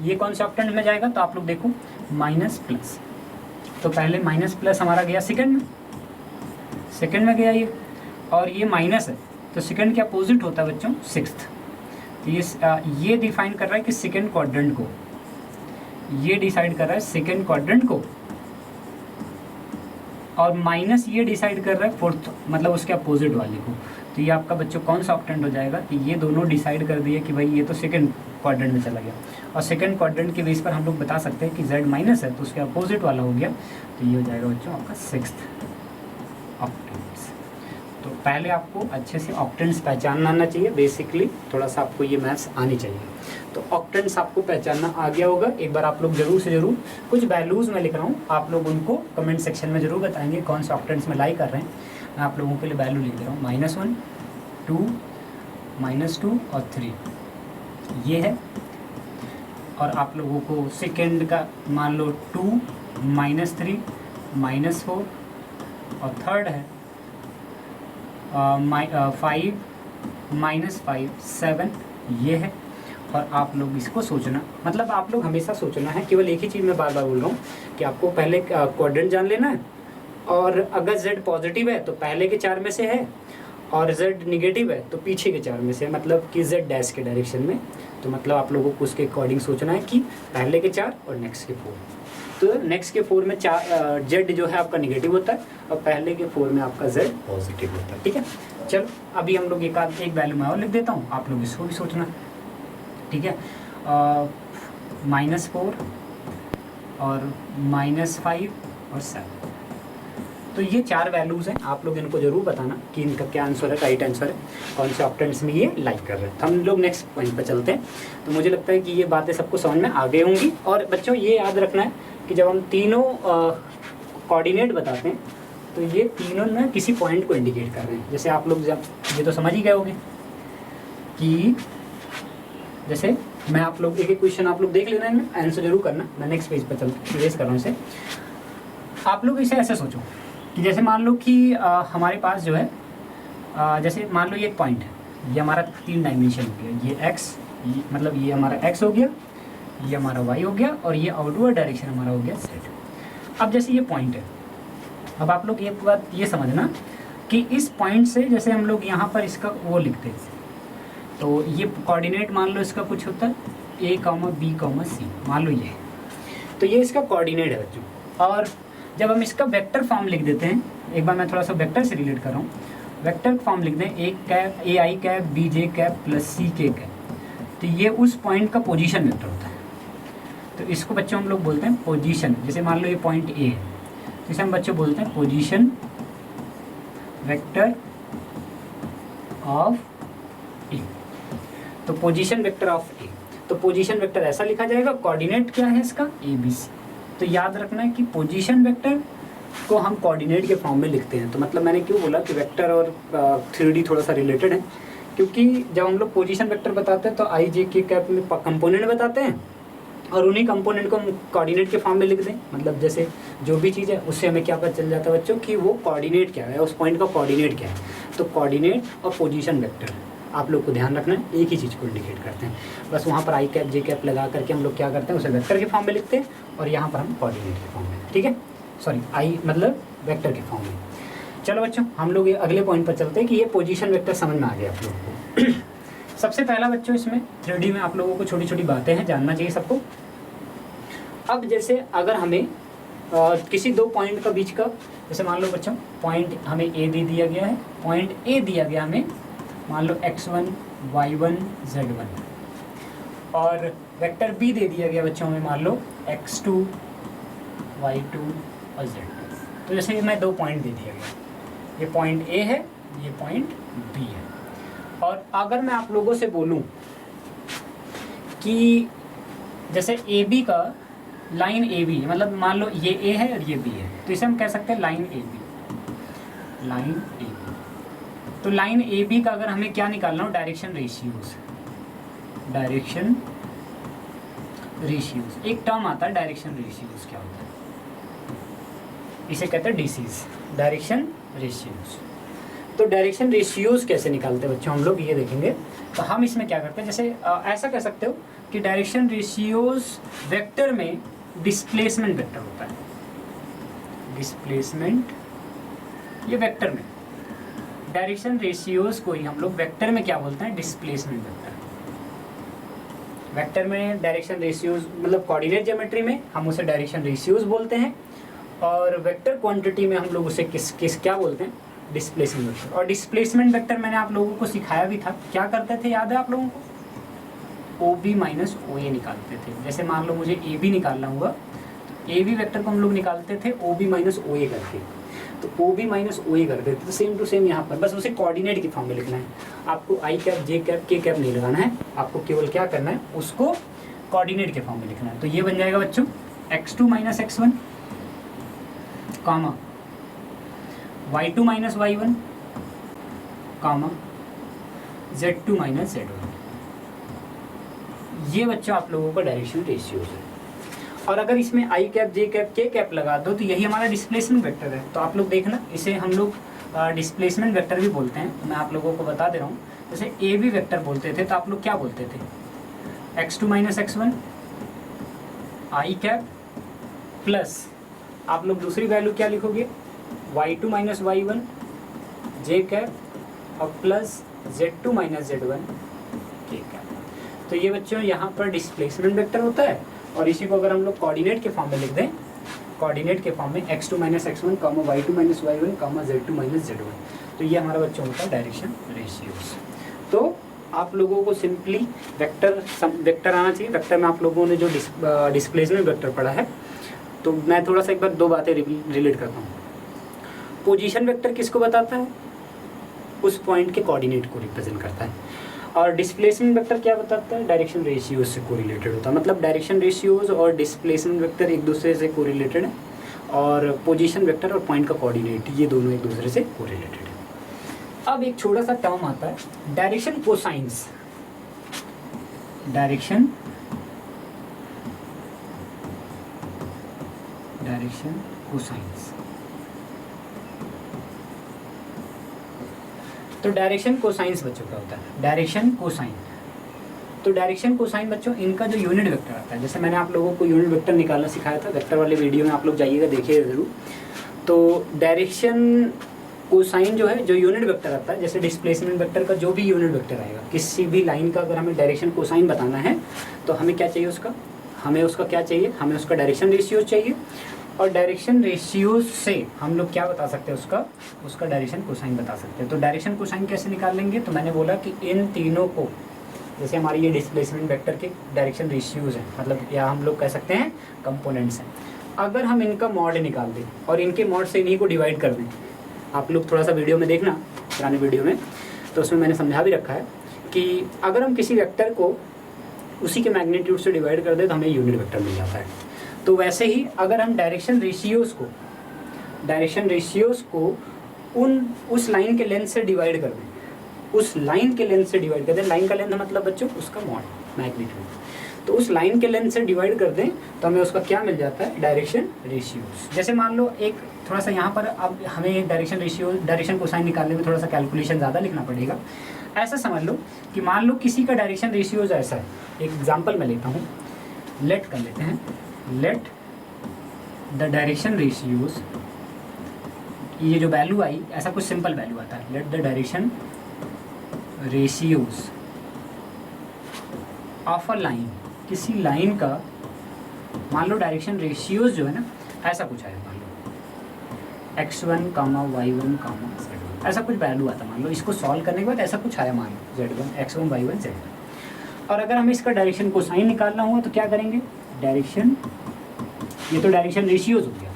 ये कौन से ऑक्टेंट में जाएगा? तो आप लोग देखो -+, तो पहले -+ हमारा गया सेकंड में गया ये, और ये माइनस है, तो सेकंड के अपोजिट होता है बच्चों 6th। तो ये डिफाइन कर रहा है कि सेकंड क्वाड्रेंट को, ये डिसाइड कर रहा है सेकंड क्वाड्रेंट को, और माइनस ये डिसाइड कर रहा है 4th, मतलब उसके अपोजिट वाले को। तो ये आपका बच्चों कौन सा ऑक्टेंट हो जाएगा? तो ये दोनों डिसाइड कर दिए कि भाई ये तो सेकंड क्वाड्रेंट में चला गया, और सेकंड क्वाड्रेंट के बेस पर हम लोग बता सकते हैं कि Z माइनस है, तो उसके अपोजिट वाला हो गया, तो ये हो जाएगा बच्चों आपका 6th ऑक्टेंट्स। तो पहले आपको अच्छे से ऑक्टेंट्स पहचानना आना चाहिए, बेसिकली थोड़ा सा आपको ये मैथ्स आनी चाहिए। तो ऑक्टेंट्स आपको पहचानना आ गया होगा। एक बार आप लोग जरूर से जरूर, कुछ वैल्यूज़ मैं लिख रहा हूँ, आप लोग उनको कमेंट सेक्शन में जरूर बताएंगे कौन से ऑक्टेंट्स में लाई कर रहे हैं। मैं आप लोगों के लिए वैल्यू लिख दे रहा हूँ, -1, 2, -2 और 3 ये है। और आप लोगों को सेकेंड का मान लो 2, -3, -4, और थर्ड है 5, -5, 7 ये है। और आप लोग इसको सोचना, मतलब आप लोग हमेशा सोचना है, केवल एक ही चीज़ मैं बार बार बोल रहा हूँ कि आपको पहले क्वाड्रेंट जान लेना है, और अगर Z पॉजिटिव है तो पहले के 4 में से है, और Z निगेटिव है तो पीछे के 4 में से, मतलब कि Z डैश के डायरेक्शन में। तो मतलब आप लोगों को उसके अकॉर्डिंग सोचना है कि पहले के 4 और नेक्स्ट के 4। तो नेक्स्ट के 4 में Z जो है आपका निगेटिव होता है, और पहले के 4 में आपका Z पॉजिटिव होता है। ठीक है, चलो अभी हम लोग एक वैल्यू मैं और लिख देता हूँ, आप लोग इसको भी सोचना। ठीक है, -4 और -5 और 7, तो ये 4 वैल्यूज़ हैं। आप लोग इनको जरूर बताना कि इनका क्या आंसर है, राइट आंसर है, कौन से ऑक्टेंट्स में ये लाइक कर रहे हैं। तो हम लोग नेक्स्ट पॉइंट पर चलते हैं। तो मुझे लगता है कि ये बातें सबको समझ में आ गई होंगी। और बच्चों ये याद रखना है कि जब हम तीनों कोऑर्डिनेट बताते हैं, तो ये तीनों ना किसी पॉइंट को इंडिकेट कर रहे हैं। जैसे आप लोग जब ये तो समझ ही गए होंगे कि जैसे मैं आप लोग एक क्वेश्चन आप लोग देख लेना है, आंसर जरूर करना। मैं नेक्स्ट पेज पर चलते इरेज कर रहा हूँ इसे। आप लोग इसे ऐसे सोचो कि जैसे मान लो कि हमारे पास जो है जैसे मान लो ये एक पॉइंट है, ये हमारा 3 डायमेंशन हो गया, ये x, मतलब ये हमारा x हो गया, ये हमारा y हो गया, और ये आउटवर्ड डायरेक्शन हमारा हो गया z। अब जैसे ये पॉइंट है, अब आप लोग एक बात ये समझना कि इस पॉइंट से जैसे हम लोग यहाँ पर इसका वो लिखते हैं, तो ये कोऑर्डिनेट मान लो इसका कुछ होता है a, b, c, मान लो ये, तो ये इसका कोऑर्डिनेट है बच्चों। और जब हम इसका वेक्टर फॉर्म लिख देते हैं, एक बार मैं थोड़ा सा वेक्टर से रिलेट कर रहा हूँ, वेक्टर फॉर्म लिख दें ai cap bj cap plus ck cap, तो ये उस पॉइंट का पोजीशन वेक्टर होता है। तो इसको बच्चों हम लोग बोलते हैं पोजीशन। जैसे मान लो ये पॉइंट A है, तो इसे हम बच्चों बोलते हैं पोजीशन वेक्टर ऑफ ए, तो पोजीशन वेक्टर ऑफ ए, तो पोजीशन वेक्टर ऐसा लिखा जाएगा, कोऑर्डिनेट क्या है इसका ABC। तो याद रखना है कि पोजीशन वेक्टर को हम कोऑर्डिनेट के फॉर्म में लिखते हैं। तो मतलब मैंने क्यों बोला कि वेक्टर और 3D थोड़ा सा रिलेटेड है, क्योंकि जब हम लोग पोजीशन वेक्टर बताते हैं तो आई जे के कैप में कंपोनेंट बताते हैं और उन्हीं कंपोनेंट को हम कोऑर्डिनेट के फॉर्म में लिख दें। मतलब जैसे जो भी चीज़ है उससे हमें क्या पता चल जाता है बच्चों कि वो कोऑर्डिनेट क्या है, उस पॉइंट का कोऑर्डिनेट क्या है। तो कोऑर्डिनेट और पोजीशन वेक्टर आप लोग को ध्यान रखना है एक ही चीज़ को इंडिकेट करते हैं। बस वहाँ पर आई कैप जे कैप लगा करके हम लोग क्या करते हैं, उसे वेक्टर के फॉर्म में लिखते हैं और यहाँ पर हम कोऑर्डिनेट के फॉर्म में, ठीक है, सॉरी आई मतलब वेक्टर के फॉर्म में। चलो बच्चों हम लोग ये अगले पॉइंट पर चलते हैं कि ये पोजीशन वेक्टर समझ में आ गया आप लोगों को। सबसे पहला बच्चों इसमें 3D में आप लोगों को छोटी छोटी बातें हैं, जानना चाहिए सबको। अब जैसे अगर हमें किसी दो पॉइंट का बीच का, जैसे मान लो बच्चों पॉइंट हमें ए दे दिया गया है, पॉइंट ए दिया गया हमें मान लो x1 y1 z1 और वेक्टर बी दे दिया गया बच्चों हमें मान लो x2 y2 और z2। तो जैसे मैं दो पॉइंट दे दिया गया, ये पॉइंट ए है, ये पॉइंट बी है। और अगर मैं आप लोगों से बोलूं कि जैसे ए बी का लाइन ए बी, मतलब मान लो ये ए है और ये बी है, तो इसे हम कह सकते हैं line A B, line A B. तो लाइन ए बी का अगर हमें क्या निकालना हो, डायरेक्शन रेशियोज, डायरेक्शन रेशियोज एक टर्म आता है, डायरेक्शन रेशियोज क्या होता है, इसे कहते हैं डीसीज, डायरेक्शन रेशियोज। तो डायरेक्शन रेशियोज कैसे निकालते हैं बच्चों हम लोग ये देखेंगे। तो हम इसमें क्या करते हैं, जैसे ऐसा कह सकते हो कि डायरेक्शन रेशियोज वेक्टर में डिस्प्लेसमेंट वेक्टर होता है, डिस्प्लेसमेंट ये वेक्टर में, डायरेक्शन रेशियोज को ही हम लोग वेक्टर में क्या बोलते हैं, डिस्प्लेसमेंट वेक्टर। वेक्टर में डायरेक्शन रेशियोज मतलब कोऑर्डिनेट ज्योमेट्री में हम उसे डायरेक्शन रेशियोज बोलते हैं और वेक्टर क्वांटिटी में हम लोग उसे किस क्या बोलते हैं, डिस्प्लेसमेंट वेक्टर। और डिस्प्लेसमेंट वेक्टर मैंने आप लोगों को सिखाया भी था, क्या करते थे याद है आप लोगों को, OB माइनस OA निकालते थे। जैसे मान लो मुझे AB निकालना हुआ, तो AB वेक्टर को हम लोग निकालते थे OB माइनस OA करके, तो OB माइनस OA करते थे। तो सेम टू सेम यहाँ पर बस उसे कोऑर्डिनेट की फॉर्म में लिखना है, आपको आई कैप जे कैप के कैप नहीं लगाना है, आपको केवल क्या करना है, उसको कोऑर्डिनेट के फॉर्म में लिखना है। तो ये बन जाएगा बच्चों x2 माइनस x1 कामा y2 माइनस y1 कामा z2 माइनस z1। ये बच्चों आप लोगों का डायरेक्शन रेशियोज है। और अगर इसमें आई कैप जे कैप के कैप लगा दो तो यही हमारा डिस्प्लेसमेंट वेक्टर है। तो आप लोग देखना, इसे हम लोग डिस्प्लेसमेंट वेक्टर भी बोलते हैं। मैं आप लोगों को बता दे रहा हूँ, जैसे ए बी वेक्टर बोलते थे तो आप लोग क्या बोलते थे, x2 माइनस x1 आई कैप प्लस आप लोग दूसरी वैल्यू क्या लिखोगे, y2 माइनस y1 जे कैप और प्लस z2 माइनस z1 के कैप। तो ये बच्चों यहाँ पर डिस्प्लेसमेंट वेक्टर होता है और इसी को अगर हम लोग कोऑर्डिनेट के फॉर्म में लिख दें, कोऑर्डिनेट के फॉर्म में x2 माइनस x1 कामा y2 माइनस y1 कामा z2 माइनस z1, तो ये हमारा बच्चों होता है डायरेक्शन रेशियोज। तो आप लोगों को सिंपली वेक्टर आना चाहिए। वेक्टर में आप लोगों ने जो डिस्प्लेसमेंट वेक्टर पढ़ा है, तो मैं थोड़ा सा एक बार दो बातें रिलेट करता हूँ। पोजीशन वेक्टर किसको बताता है, उस पॉइंट के कोऑर्डिनेट को रिप्रेजेंट करता है। और डिस्प्लेसमेंट वेक्टर क्या बताता है, डायरेक्शन रेशियोज से कोरिलेटेड होता है। मतलब डायरेक्शन रेशियोज और डिस्प्लेसमेंट वेक्टर एक दूसरे से कोरिलेटेड है और पोजीशन वेक्टर और पॉइंट का कोऑर्डिनेट ये दोनों एक दूसरे से कोरिलेटेड है। अब एक छोटा सा टर्म आता है डायरेक्शन कोसाइंस, डायरेक्शन कोसाइंस। तो डायरेक्शन कोसाइंस बच्चों क्या होता है, डायरेक्शन कोसाइन। तो डायरेक्शन कोसाइन बच्चों इनका जो यूनिट वेक्टर आता है, जैसे मैंने आप लोगों को यूनिट वेक्टर निकालना सिखाया था, वेक्टर वाले वीडियो में आप लोग जाइएगा देखिएगा ज़रूर। तो डायरेक्शन कोसाइन जो है, जो यूनिट वेक्टर आता है, जैसे डिस्प्लेसमेंट वेक्टर का जो भी यूनिट वेक्टर आएगा, किसी भी लाइन का अगर हमें डायरेक्शन कोसाइन बताना है तो हमें क्या चाहिए, हमें उसका क्या चाहिए, हमें उसका डायरेक्शन रेशियो चाहिए। और डायरेक्शन रेशियोज से हम लोग क्या बता सकते हैं, उसका डायरेक्शन कोसाइन बता सकते हैं। तो डायरेक्शन कोसाइन कैसे निकाल लेंगे, तो मैंने बोला कि इन तीनों को, जैसे हमारी ये डिस्प्लेसमेंट वेक्टर के डायरेक्शन रेशियोज हैं, मतलब या हम लोग कह सकते हैं कंपोनेंट्स हैं, अगर हम इनका मॉड निकाल दें और इनके मॉड से इन्हीं को डिवाइड कर दें, आप लोग थोड़ा सा वीडियो में देखना, पुराने वीडियो में, तो उसमें मैंने समझा भी रखा है कि अगर हम किसी वेक्टर को उसी के मैग्नीट्यूड से डिवाइड कर दें तो हमें यूनिट वेक्टर मिल जाता है। तो वैसे ही अगर हम डायरेक्शन रेशियोज़ को उस लाइन के लेंथ से डिवाइड कर दें, लाइन का लेंथ मतलब बच्चों उसका मॉड मैग्नीट्यूड, तो उस लाइन के लेंथ से डिवाइड कर दें तो हमें उसका क्या मिल जाता है, डायरेक्शन रेशियोज। जैसे मान लो एक थोड़ा सा यहाँ पर अब हमें डायरेक्शन कोसाइन निकालने में थोड़ा सा कैलकुलेशन ज़्यादा लिखना पड़ेगा। ऐसा समझ लो कि मान लो किसी का डायरेक्शन रेशियोज ऐसा है, एक एग्जांपल मैं लेता हूँ, लेट कर लेते हैं, लेट द डायरेक्शन रेशियोज, ये जो वैल्यू आई ऐसा कुछ सिंपल वैल्यू आता है, let the direction ratios of a line, किसी लाइन का मान लो डायरेक्शन रेशियोज जो है ना ऐसा कुछ है, मान लो x1, y1, z1, ऐसा कुछ वैल्यू आता है। मान लो इसको सॉल्व करने के बाद ऐसा कुछ आया, मान लो z1, x1, y1, z1, और अगर हमें इसका डायरेक्शन कोसाइन निकालना हुआ तो क्या करेंगे, डायरेक्शन, ये तो डायरेक्शन रेशियोज हो गया,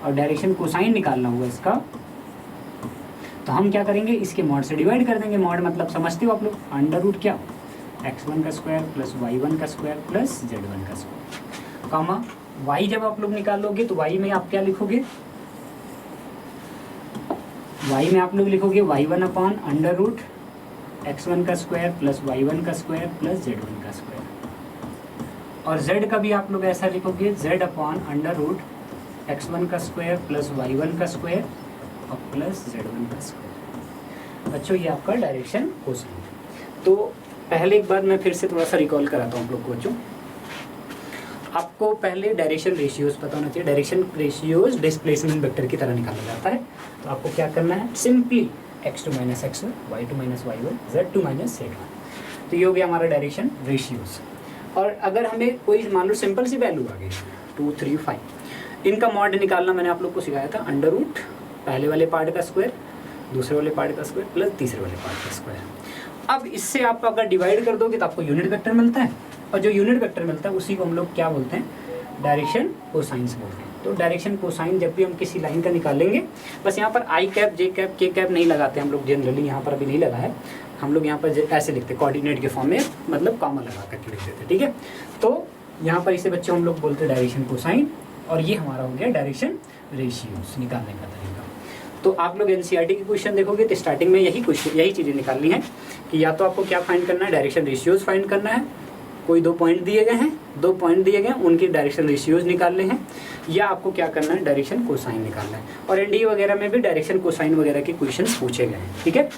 और डायरेक्शन कोसाइन निकालना हुआ इसका तो हम क्या करेंगे, इसके मॉड से डिवाइड कर देंगे। मॉड मतलब समझते हो आप लोग, अंडर रूट क्या, x1 का स्क्वायर प्लस y1 का स्क्वायर प्लस z1 का स्क्वायर, कामा y जब आप लोग निकालोगे तो y में आप क्या लिखोगे, y में आप लोग लिखोगे y1 upon under root x1 का स्क्वायर प्लस y1 का स्क्वायर प्लस z1 का स्क्वायर, और z का भी आप लोग ऐसा लिखोगे z upon under root x1 का स्क्वायर प्लस y1 का स्क्वायर और प्लस z1 का स्क्वायर। बच्चों ये आपका डायरेक्शन कोसाइन। तो पहले एक बार मैं फिर से थोड़ा सा रिकॉल कराता हूँ आप लोग को बच्चों। आपको पहले डायरेक्शन रेशियोज पता होना चाहिए। डायरेक्शन रेशियोज डिस्प्लेसमेंट वेक्टर की तरह निकाला जाता है। तो आपको क्या करना है, simply x2 minus x1, y2 minus y1, z2 minus z1। तो ये हो गया हमारा डायरेक्शन रेशियोज। और अगर हमें कोई मान लो सिंपल सी वैल्यू आ गई 2, 3, 5, इनका मॉड निकालना मैंने आप लोग को सिखाया था, अंडर रूट पहले वाले पार्ट का स्क्वायर, दूसरे वाले पार्ट का स्क्वायर प्लस तीसरे वाले पार्ट का स्क्वायर। अब इससे आप अगर डिवाइड कर दोगे तो आपको यूनिट वेक्टर मिलता है, और जो यूनिट वेक्टर मिलता है उसी को हम लोग क्या बोलते हैं, डायरेक्शन कोसाइंस बोलते हैं। तो डायरेक्शन कोसाइन जब भी हम किसी लाइन का निकालेंगे, बस यहाँ पर आई कैप, जे कैप, के कैप नहीं लगाते हम लोग जनरली, यहाँ पर अभी नहीं लगा है, हम लोग यहाँ पर ऐसे लिखते हैं कोऑर्डिनेट के फॉर्म में, मतलब कॉमा लगा करके लिख देते हैं, ठीक है। तो यहाँ पर इसे बच्चों हम लोग बोलते हैं डायरेक्शन कोसाइन, और ये हमारा हो गया डायरेक्शन रेशियोज निकालने का तरीका। तो आप लोग एनसीईआरटी के क्वेश्चन देखोगे तो स्टार्टिंग में यही चीज़ें निकालनी है कि या तो आपको क्या फाइंड करना है, डायरेक्शन रेशियोज फाइंड करना है, कोई 2 पॉइंट दिए गए हैं, उनके डायरेक्शन रेशियोज निकालने हैं, या आपको क्या करना है, डायरेक्शन कोसाइन निकालना है। और एनडीए वगैरह में भी डायरेक्शन कोसाइन वगैरह के क्वेश्चन पूछे गए हैं, ठीक है।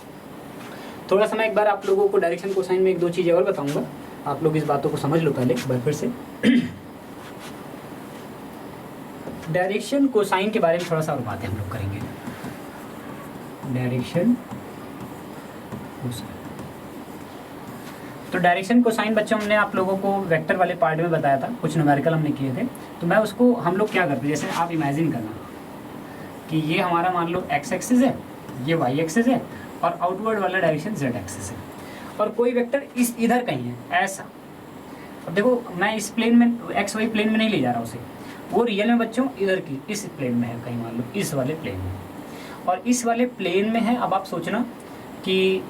थोड़ा सा मैं एक बार आप लोगों को डायरेक्शन कोसाइन में 1-2 चीज़ें और बताऊँगा, आप लोग इस बातों को समझ लो पहले एक बार फिर से। डायरेक्शन कोसाइन के बारे में थोड़ा सा और बातें हम लोग करेंगे। डायरेक्शन कोसाइन, तो डायरेक्शन कोसाइन बच्चों हमने आप लोगों को वेक्टर वाले पार्ट में बताया था, कुछ न्यूमेरिकल हमने किए थे। तो मैं उसको हम लोग क्या करते हैं, जैसे आप इमेजिन करना कि ये हमारा मान लो x एक्सिस है, ये y एक्सिस है, और आउटवर्ड वाला डायरेक्शन z एक्सिस है, और कोई वेक्टर इस इधर कहीं है ऐसा। अब देखो मैं इस प्लेन में एक्स वाई प्लेन में नहीं ले जा रहा उसे, वो रियल में बच्चों इधर की इस प्लेन में है कहीं, मान लो इस वाले प्लेन में, और इस वाले प्लेन में है। अब आप सोचना कि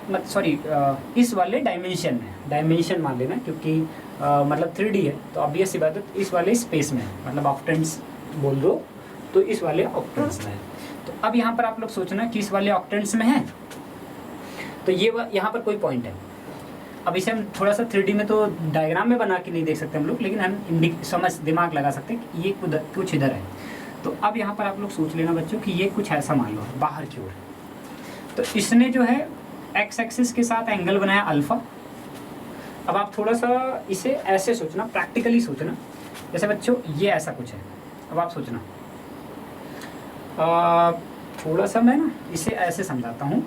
इस वाले डायमेंशन में, डायमेंशन मान लेना क्योंकि मतलब 3D है, तो ऑब्वियस सी बात है इस वाले स्पेस में है, मतलब ऑक्टेंट्स बोल दो तो इस वाले ऑक्टेंट्स में है। तो अब यहाँ पर आप लोग सोचना कि इस वाले ऑक्टेंट्स में है, तो ये यहाँ पर कोई पॉइंट है। अब इसे हम थोड़ा सा 3D में तो डायग्राम में बना के नहीं देख सकते हम लोग, लेकिन हम समझ दिमाग लगा सकते हैं कि ये कुछ इधर है। तो अब यहाँ पर आप लोग सोच लेना बच्चों कि ये कुछ ऐसा मान लो बाहर की ओर, तो इसने जो है एक्स एक्सिस के साथ एंगल बनाया अल्फा। अब आप थोड़ा सा इसे ऐसे सोचना, प्रैक्टिकली सोचना, जैसे बच्चों ये ऐसा कुछ है। अब आप सोचना थोड़ा सा मैं ना इसे ऐसे समझाता हूँ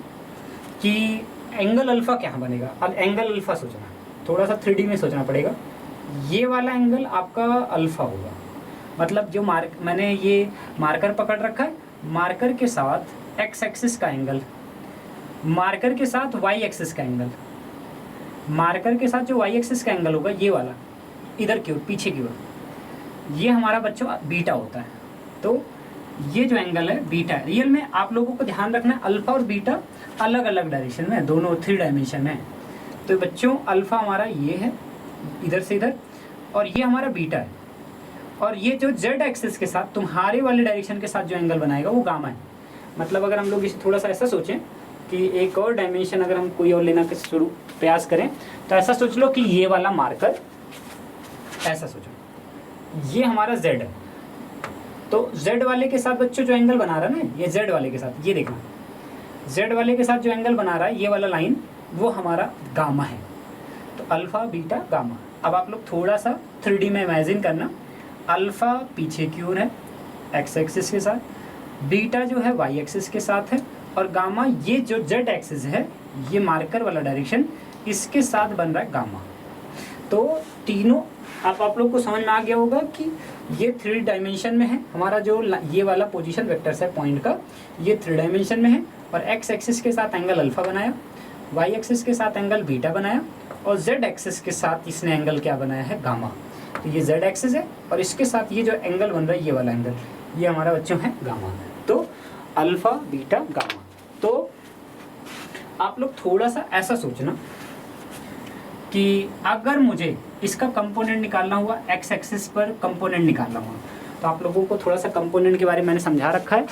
कि एंगल अल्फा क्या बनेगा। अब एंगल अल्फा सोचना, थोड़ा सा 3D में सोचना पड़ेगा। ये वाला एंगल आपका अल्फा होगा, मतलब जो मैंने ये मार्कर पकड़ रखा है, मार्कर के साथ एक्स एक्सिस का एंगल, मार्कर के साथ वाई एक्सिस का एंगल, मार्कर के साथ जो वाई एक्सिस का एंगल होगा ये वाला इधर की ओर, पीछे की ओर, ये हमारा बच्चों बीटा होता है। तो ये जो एंगल है बीटा है। रियल में आप लोगों को ध्यान रखना है अल्फा और बीटा अलग अलग डायरेक्शन में है, दोनों 3 डायमेंशन में है। तो बच्चों अल्फा हमारा ये है इधर से इधर, और ये हमारा बीटा है, और ये जो जेड एक्सिस के साथ तुम्हारे वाले डायरेक्शन के साथ जो एंगल बनाएगा वो गामा है। मतलब अगर हम लोग इसे थोड़ा सा ऐसा सोचें कि एक और डायमेंशन अगर हम कोई और लेना शुरू प्रयास करें, तो ऐसा सोच लो कि ये वाला मार्कर, ऐसा सोचो ये हमारा जेड है, तो जेड वाले के साथ बच्चों जो एंगल बना रहा है ना, ये जेड वाले के साथ, ये देखना जेड वाले के साथ जो एंगल बना रहा है ये वाला लाइन, वो हमारा गामा है। तो अल्फा बीटा गामा। अब आप लोग थोड़ा सा 3D में इमेजिन करना, अल्फा पीछे की ओर है एक्स एक्सिस के साथ, बीटा जो है वाई एक्सिस के साथ है, और गामा ये जो जेड एक्सिस है, ये मार्कर वाला डायरेक्शन, इसके साथ बन रहा है गामा। तो तीनों आप लोग को समझ में आ गया होगा कि ये 3 डायमेंशन में है। हमारा जो ये वाला पोजीशन वेक्टर्स है पॉइंट का, ये 3 डायमेंशन में है, और एक्स एक्सिस के साथ एंगल अल्फा बनाया, वाई एक्सिस के साथ एंगल बीटा बनाया, और जेड एक्सिस के साथ इसने एंगल क्या बनाया है, गामा। तो ये जेड एक्सिस है, और इसके साथ ये जो एंगल बन रहा है ये वाला एंगल, ये हमारा बच्चों है गामा। तो अल्फा बीटा गामा। तो आप लोग थोड़ा सा ऐसा सोचना कि अगर मुझे इसका कंपोनेंट निकालना हुआ, एक्स एक्सिस पर कंपोनेंट निकालना हुआ, तो आप लोगों को थोड़ा सा कंपोनेंट के बारे में मैंने समझा रखा है।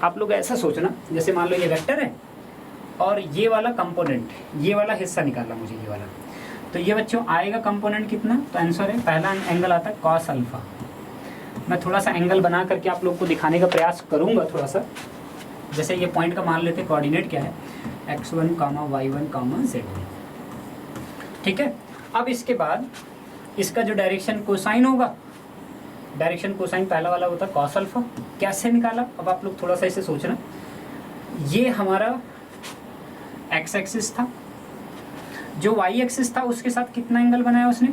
आप लोग ऐसा सोचना, जैसे मान लो ये वेक्टर है और ये वाला कंपोनेंट, ये वाला हिस्सा निकालना मुझे, ये वाला, तो ये बच्चों आएगा कंपोनेंट कितना, तो आंसर है पहला एंगल आता है कॉस अल्फा। मैं थोड़ा सा एंगल बना करके आप लोगों को दिखाने का प्रयास करूंगा थोड़ा सा। जैसे ये पॉइंट का मान लेते हैं, कोऑर्डिनेट क्या है, x1, y1, z1, ठीक है। अब इसके बाद इसका जो डायरेक्शन कोसाइन होगा, डायरेक्शन कोसाइन पहला वाला होता है कॉस अल्फा। कैसे निकाला, अब आप लोग थोड़ा सा इसे सोचना, ये हमारा एक्स एक्सिस था, जो वाई एक्सिस था उसके साथ कितना एंगल बनाया उसने,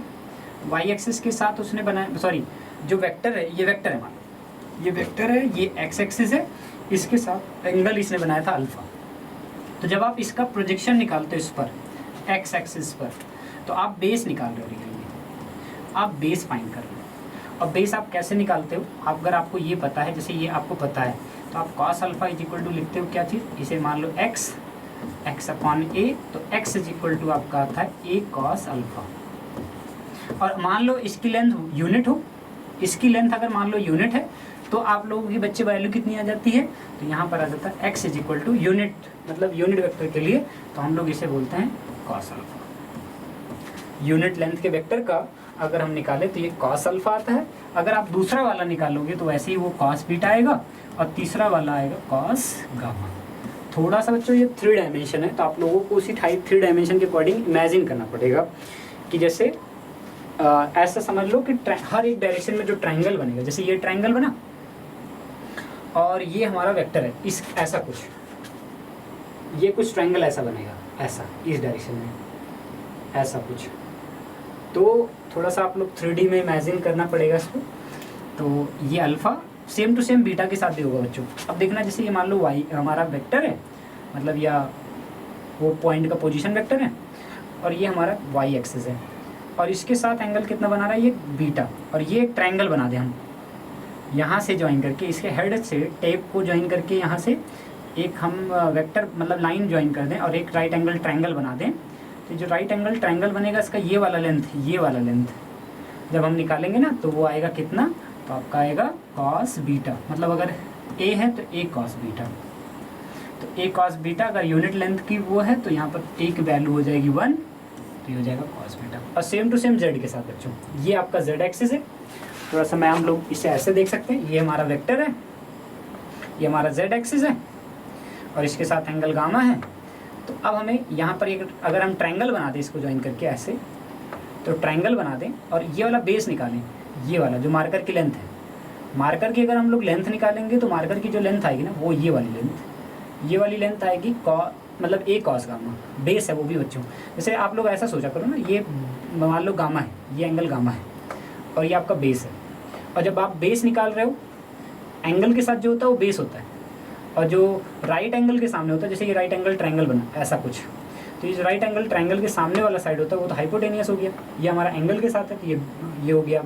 वाई एक्सिस के साथ उसने बनाया, सॉरी जो वेक्टर है, ये वेक्टर है, मान लो ये वेक्टर है, ये एक्स एक्सिस है, इसके साथ एंगल इसने बनाया था अल्फा। तो जब आप इसका प्रोजेक्शन निकालते हो इस पर, एक्स एक्सिस पर, तो आप बेस निकाल रहे हो, रियल में आप बेस फाइंड कर रहे हो। अब बेस आप कैसे निकालते हो, अगर आपको ये पता है, जैसे ये आपको पता है, तो आप cos alpha is equal to लिखते हो क्या चीज़, इसे मान लो एक्स अपॉन ए, तो एक्स इज इक्वल टू आपका आता है ए कॉस अल्फा। और मान लो इसकी लेंथ यूनिट हो, इसकी लेंथ अगर मान लो यूनिट है, तो आप लोगों की बच्चे वैल्यू कितनी आ जाती है, तो यहाँ पर आ जाता है x is equal to unit, मतलब यूनिट वेक्टर के लिए तो हम लोग इसे बोलते हैं कॉस अल्फा। यूनिट लेंथ के वेक्टर का अगर हम निकालें तो ये कॉस अल्फा आता है। अगर आप दूसरा वाला निकालोगे तो वैसे ही वो कॉस बीटा आएगा, और तीसरा वाला आएगा कॉस गामा। थोड़ा सा बच्चों ये 3 डायमेंशन है, तो आप लोगों को उसी 3 डायमेंशन के अकॉर्डिंग इमेजिन करना पड़ेगा कि जैसे ऐसा समझ लो कि हर एक डायरेक्शन में जो ट्रायंगल बनेगा, जैसे ये ट्रायंगल बना और ये हमारा वेक्टर है, इस ऐसा कुछ, ये कुछ ट्रायंगल ऐसा बनेगा, ऐसा इस डायरेक्शन में ऐसा कुछ। तो थोड़ा सा आप लोग 3D में इमेजिन करना पड़ेगा इसको। तो ये alpha same to same beta के साथ भी होगा बच्चों। अब देखना, जैसे ये मान लो वाई हमारा वेक्टर है, मतलब या वो पॉइंट का पोजीशन वेक्टर है, और ये हमारा वाई एक्सिस है, और इसके साथ एंगल कितना बना रहा है, ये बीटा, और ये एक ट्रायंगल बना दें हम, यहाँ से ज्वाइन करके, इसके हेड से टेप को ज्वाइन करके यहाँ से एक हम वेक्टर मतलब लाइन ज्वाइन कर दें, और एक राइट एंगल ट्रायंगल बना दें। तो जो राइट एंगल ट्रायंगल बनेगा, इसका ये वाला लेंथ जब हम निकालेंगे ना, तो वो आएगा कितना, तो आपका आएगा कॉस बीटा। मतलब अगर ए है तो ए कॉस बीटा, तो ए कॉस बीटा अगर यूनिट लेंथ की वो है, तो यहाँ पर ए की वैल्यू हो जाएगी 1, तो ये हो जाएगा कॉस बीटा। और सेम टू सेम जेड के साथ बच्चों, ये आपका जेड एक्सिस है। थोड़ा सा मैं हम लोग इसे ऐसे देख सकते हैं, ये हमारा वेक्टर है, ये हमारा जेड एक्सिस है, और इसके साथ एंगल गामा है। तो अब हमें यहाँ पर एक अगर हम ट्रायंगल बना दें, इसको ज्वाइन करके ऐसे, तो ट्रायंगल बना दें, और ये वाला बेस निकालें, ये वाला जो मार्कर की लेंथ है, मार्कर की अगर हम लोग लेंथ निकालेंगे, तो मार्कर की जो लेंथ आएगी ना, वो ये वाली लेंथ आएगी मतलब ए कॉस गामा, बेस है वो भी बच्चों। जैसे आप लोग ऐसा सोचा करो ना, ये मान लो गामा है, ये एंगल गामा है, और ये आपका बेस है, और जब आप बेस निकाल रहे हो, एंगल के साथ जो होता है वो बेस होता है, और जो राइट एंगल के सामने होता है, जैसे ये राइट एंगल ट्रायंगल बना ऐसा कुछ, तो ये जो राइट एंगल ट्रायंगल के सामने वाला साइड होता है वो तो हाइपोटेनियस हो गया, ये हमारा एंगल के साथ है, तो ये हो गया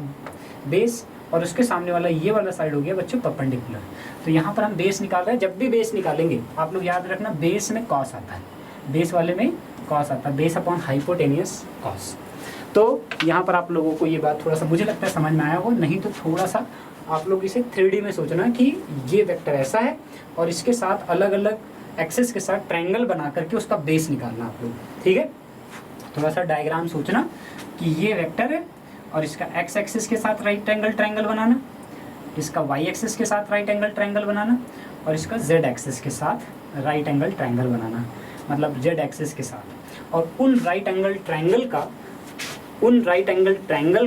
बेस, और उसके सामने वाला ये वाला साइड हो गया बच्चों परपेंडिकुलर। तो यहाँ पर हम बेस निकाल रहे हैं। जब भी बेस निकालेंगे आप लोग याद रखना बेस में कॉस आता है, बेस वाले में कॉस आता है, बेस अपॉन हाइपोटेनियस कॉस। तो यहाँ पर आप लोगों को ये बात थोड़ा सा मुझे लगता है समझ में आया हो, नहीं तो थोड़ा सा आप लोग इसे 3D में सोचना कि ये वेक्टर ऐसा है और इसके साथ अलग अलग एक्सेस के साथ ट्रायंगल बना करके उसका बेस निकालना आप लोग, ठीक है। थोड़ा सा डायग्राम सोचना कि ये वेक्टर है और इसका एक्स एक्सिस के साथ राइट एंगल ट्रायंगल बनाना, इसका वाई एक्सिस के साथ राइट एंगल ट्रायंगल बनाना और इसका जेड एक्सिस के साथ राइट एंगल ट्रायंगल बनाना, मतलब जेड एक्सिस के साथ। और उन राइट एंगल ट्रायंगल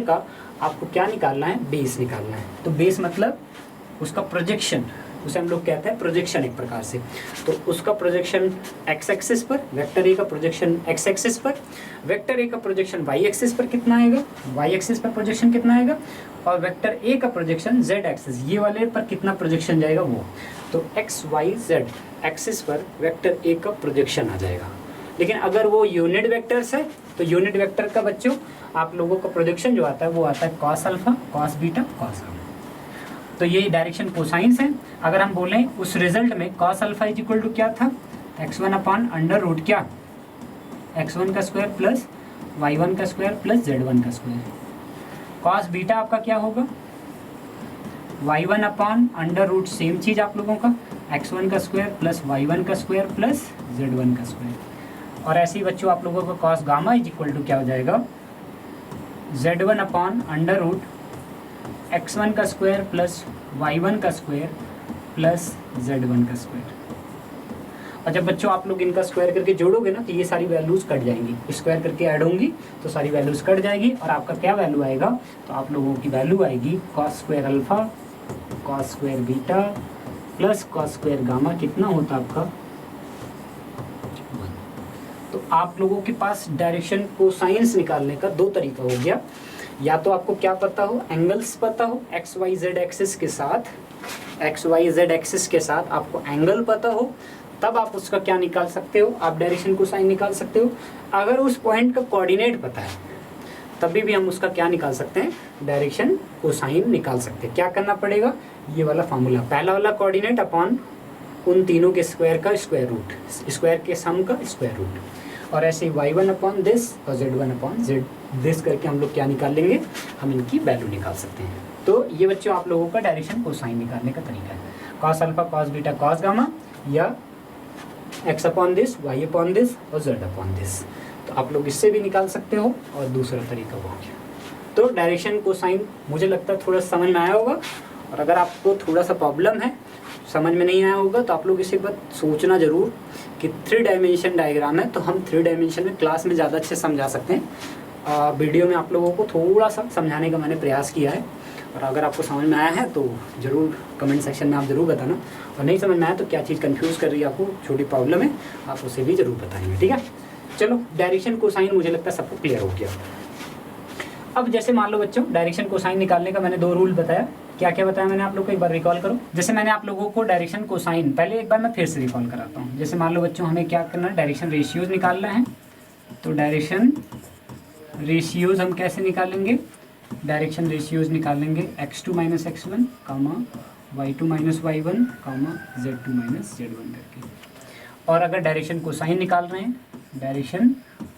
का आपको क्या निकालना है, बेस निकालना है। तो बेस मतलब उसका प्रोजेक्शन, उसे हम लोग कहते हैं प्रोजेक्शन एक प्रकार से। तो उसका प्रोजेक्शन एक्स एक्सिस पर, वेक्टर ए का प्रोजेक्शन एक्स एक्सिस पर, वेक्टर ए का प्रोजेक्शन वाई एक्सिस पर कितना आएगा, वाई एक्सिस पर प्रोजेक्शन कितना आएगा, और वेक्टर ए का प्रोजेक्शन जेड एक्सिस ये वाले पर कितना प्रोजेक्शन जाएगा वो। तो एक्स वाई जेड एक्सिस पर वेक्टर ए का प्रोजेक्शन आ जाएगा। लेकिन अगर वो यूनिट वेक्टर्स है तो यूनिट वेक्टर का बच्चों आप लोगों का प्रोजेक्शन जो आता है वो आता है cos alpha, cos beta, cos gamma. तो ये डायरेक्शन कोसाइंस है। अगर हम बोलें उस रिजल्ट में cos alpha is equal to क्या था, x1 अपॉन अंडर रूट क्या, x1 का स्क्वायर प्लस y1 का स्क्वायर प्लस z1 का स्क्वायर। कॉस बीटा आपका क्या होगा, y1 upon under root, same चीज आप लोगों का x1 का स्क्वायर प्लस y1 का स्क्वायर प्लस z1 का स्क्वायर। और ऐसे ही बच्चों आप लोगों का cos gamma is equal to क्या हो जाएगा, z1 upon under root x1 का स्क्वायर प्लस y1 का स्क्वायर प्लस z1 का स्क्वायर। और जब बच्चों आप लोग इनका स्क्वायर करके जोड़ोगे ना तो ये सारी वैल्यूज कट जाएंगी, स्क्वायर करके ऐड होंगी तो सारी वैल्यूज कट जाएगी और आपका क्या वैल्यू आएगा, तो आप लोगों की वैल्यू आएगी cos square alpha, cos square beta plus cos square gamma. कितना होता आपका, तो आप लोगों के पास डायरेक्शन कोसाइंस निकालने का दो तरीका हो गया। या तो आपको क्या पता हो, एंगल्स पता हो एक्स वाई जेड एक्सिस के साथ, एक्स वाई जेड एक्सिस के साथ आपको एंगल पता हो, तब आप उसका क्या निकाल सकते हो, आप डायरेक्शन कोसाइन निकाल सकते हो। अगर उस पॉइंट का कोऑर्डिनेट पता है तभी भी हम उसका क्या निकाल सकते हैं, डायरेक्शन कोसाइन निकाल सकते हैं। क्या करना पड़ेगा, ये वाला फार्मूला, पहला वाला कोऑर्डिनेट अपॉन उन तीनों के स्क्वायर का स्क्वायर रूट, स्क्वायर के सम का स्क्वायर रूट, और ऐसे ही y1 अपॉन दिस और z1 अपॉन z दिस करके हम लोग क्या निकाल लेंगे, हम इनकी वैल्यू निकाल सकते हैं। तो ये बच्चों आप लोगों का डायरेक्शन कोसाइन निकालने का तरीका है, cos alpha, cos beta, cos gamma, या x upon this, y upon this और z अपॉन दिस। तो आप लोग इससे भी निकाल सकते हो और दूसरा तरीका वो हो गया। तो डायरेक्शन कोसाइन मुझे लगता है थोड़ा समझ में आया होगा। और अगर आपको थोड़ा सा प्रॉब्लम है, समझ में नहीं आया होगा, तो आप लोग इसे बात सोचना ज़रूर कि 3 डायमेंशन डायग्राम है तो हम 3 डायमेंशन में क्लास में ज़्यादा अच्छे समझा सकते हैं। वीडियो में आप लोगों को थोड़ा सा समझाने का मैंने प्रयास किया है। और अगर आपको समझ में आया है तो ज़रूर कमेंट सेक्शन में आप ज़रूर बताना, और नहीं समझ में आया तो क्या चीज़ कंफ्यूज कर रही है आपको, छोटी प्रॉब्लम है, आप उसे भी ज़रूर बताएंगे, ठीक है। चलो डायरेक्शन कोसाइन मुझे लगता है सबको क्लियर हो गया। अब जैसे मान लो बच्चों डायरेक्शन कोसाइन निकालने का मैंने 2 रूल बताया, क्या क्या बताया मैंने आप लोग को, एक बार रिकॉल करो। जैसे मैंने आप लोगों को डायरेक्शन कोसाइन, पहले एक बार मैं फिर से रिकॉल कराता हूँ। जैसे मान लो बच्चों हमें क्या करना है, डायरेक्शन रेशियोज निकालना है। तो डायरेक्शन रेशियोज हम कैसे निकालेंगे, डायरेक्शन रेशियोज निकालेंगे x2 माइनस x1 कामा y2 माइनस y1 कामा z2 माइनस z1 करके। और अगर डायरेक्शन कोसाइन निकाल रहे हैं, डायरेक्शन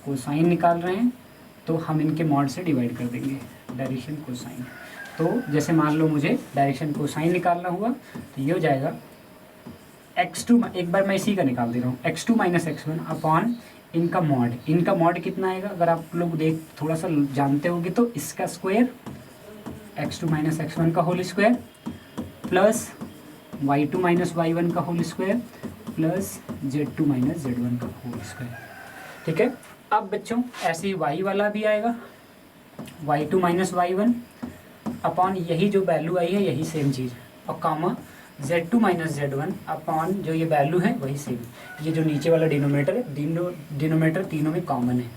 कोसाइन निकाल रहे हैं तो हम इनके मॉड से डिवाइड कर देंगे डायरेक्शन कोसाइन। तो जैसे मान लो मुझे डायरेक्शन कोसाइन निकालना हुआ तो ये हो जाएगा x2, एक बार मैं इसी का निकाल दे रहा हूँ, x2 माइनस x1 अपॉन इनका मॉड। इनका मॉड कितना आएगा, अगर आप लोग थोड़ा सा जानते होंगे तो इसका स्क्वायर x2 माइनस x1 का whole square plus y2 minus y1 का whole square plus z2 minus z1 का होल स्क्वायर, ठीक है। अब बच्चों ऐसे ही y वाला भी आएगा, y2 माइनस y1 अपॉन यही जो वैल्यू आई है यही सेम चीज़, और कामा z2 माइनस z1 अपॉन जो ये वैल्यू है वही सेम। ये जो नीचे वाला डिनोमिनेटर है, डिनोमिनेटर तीनों में कॉमन है,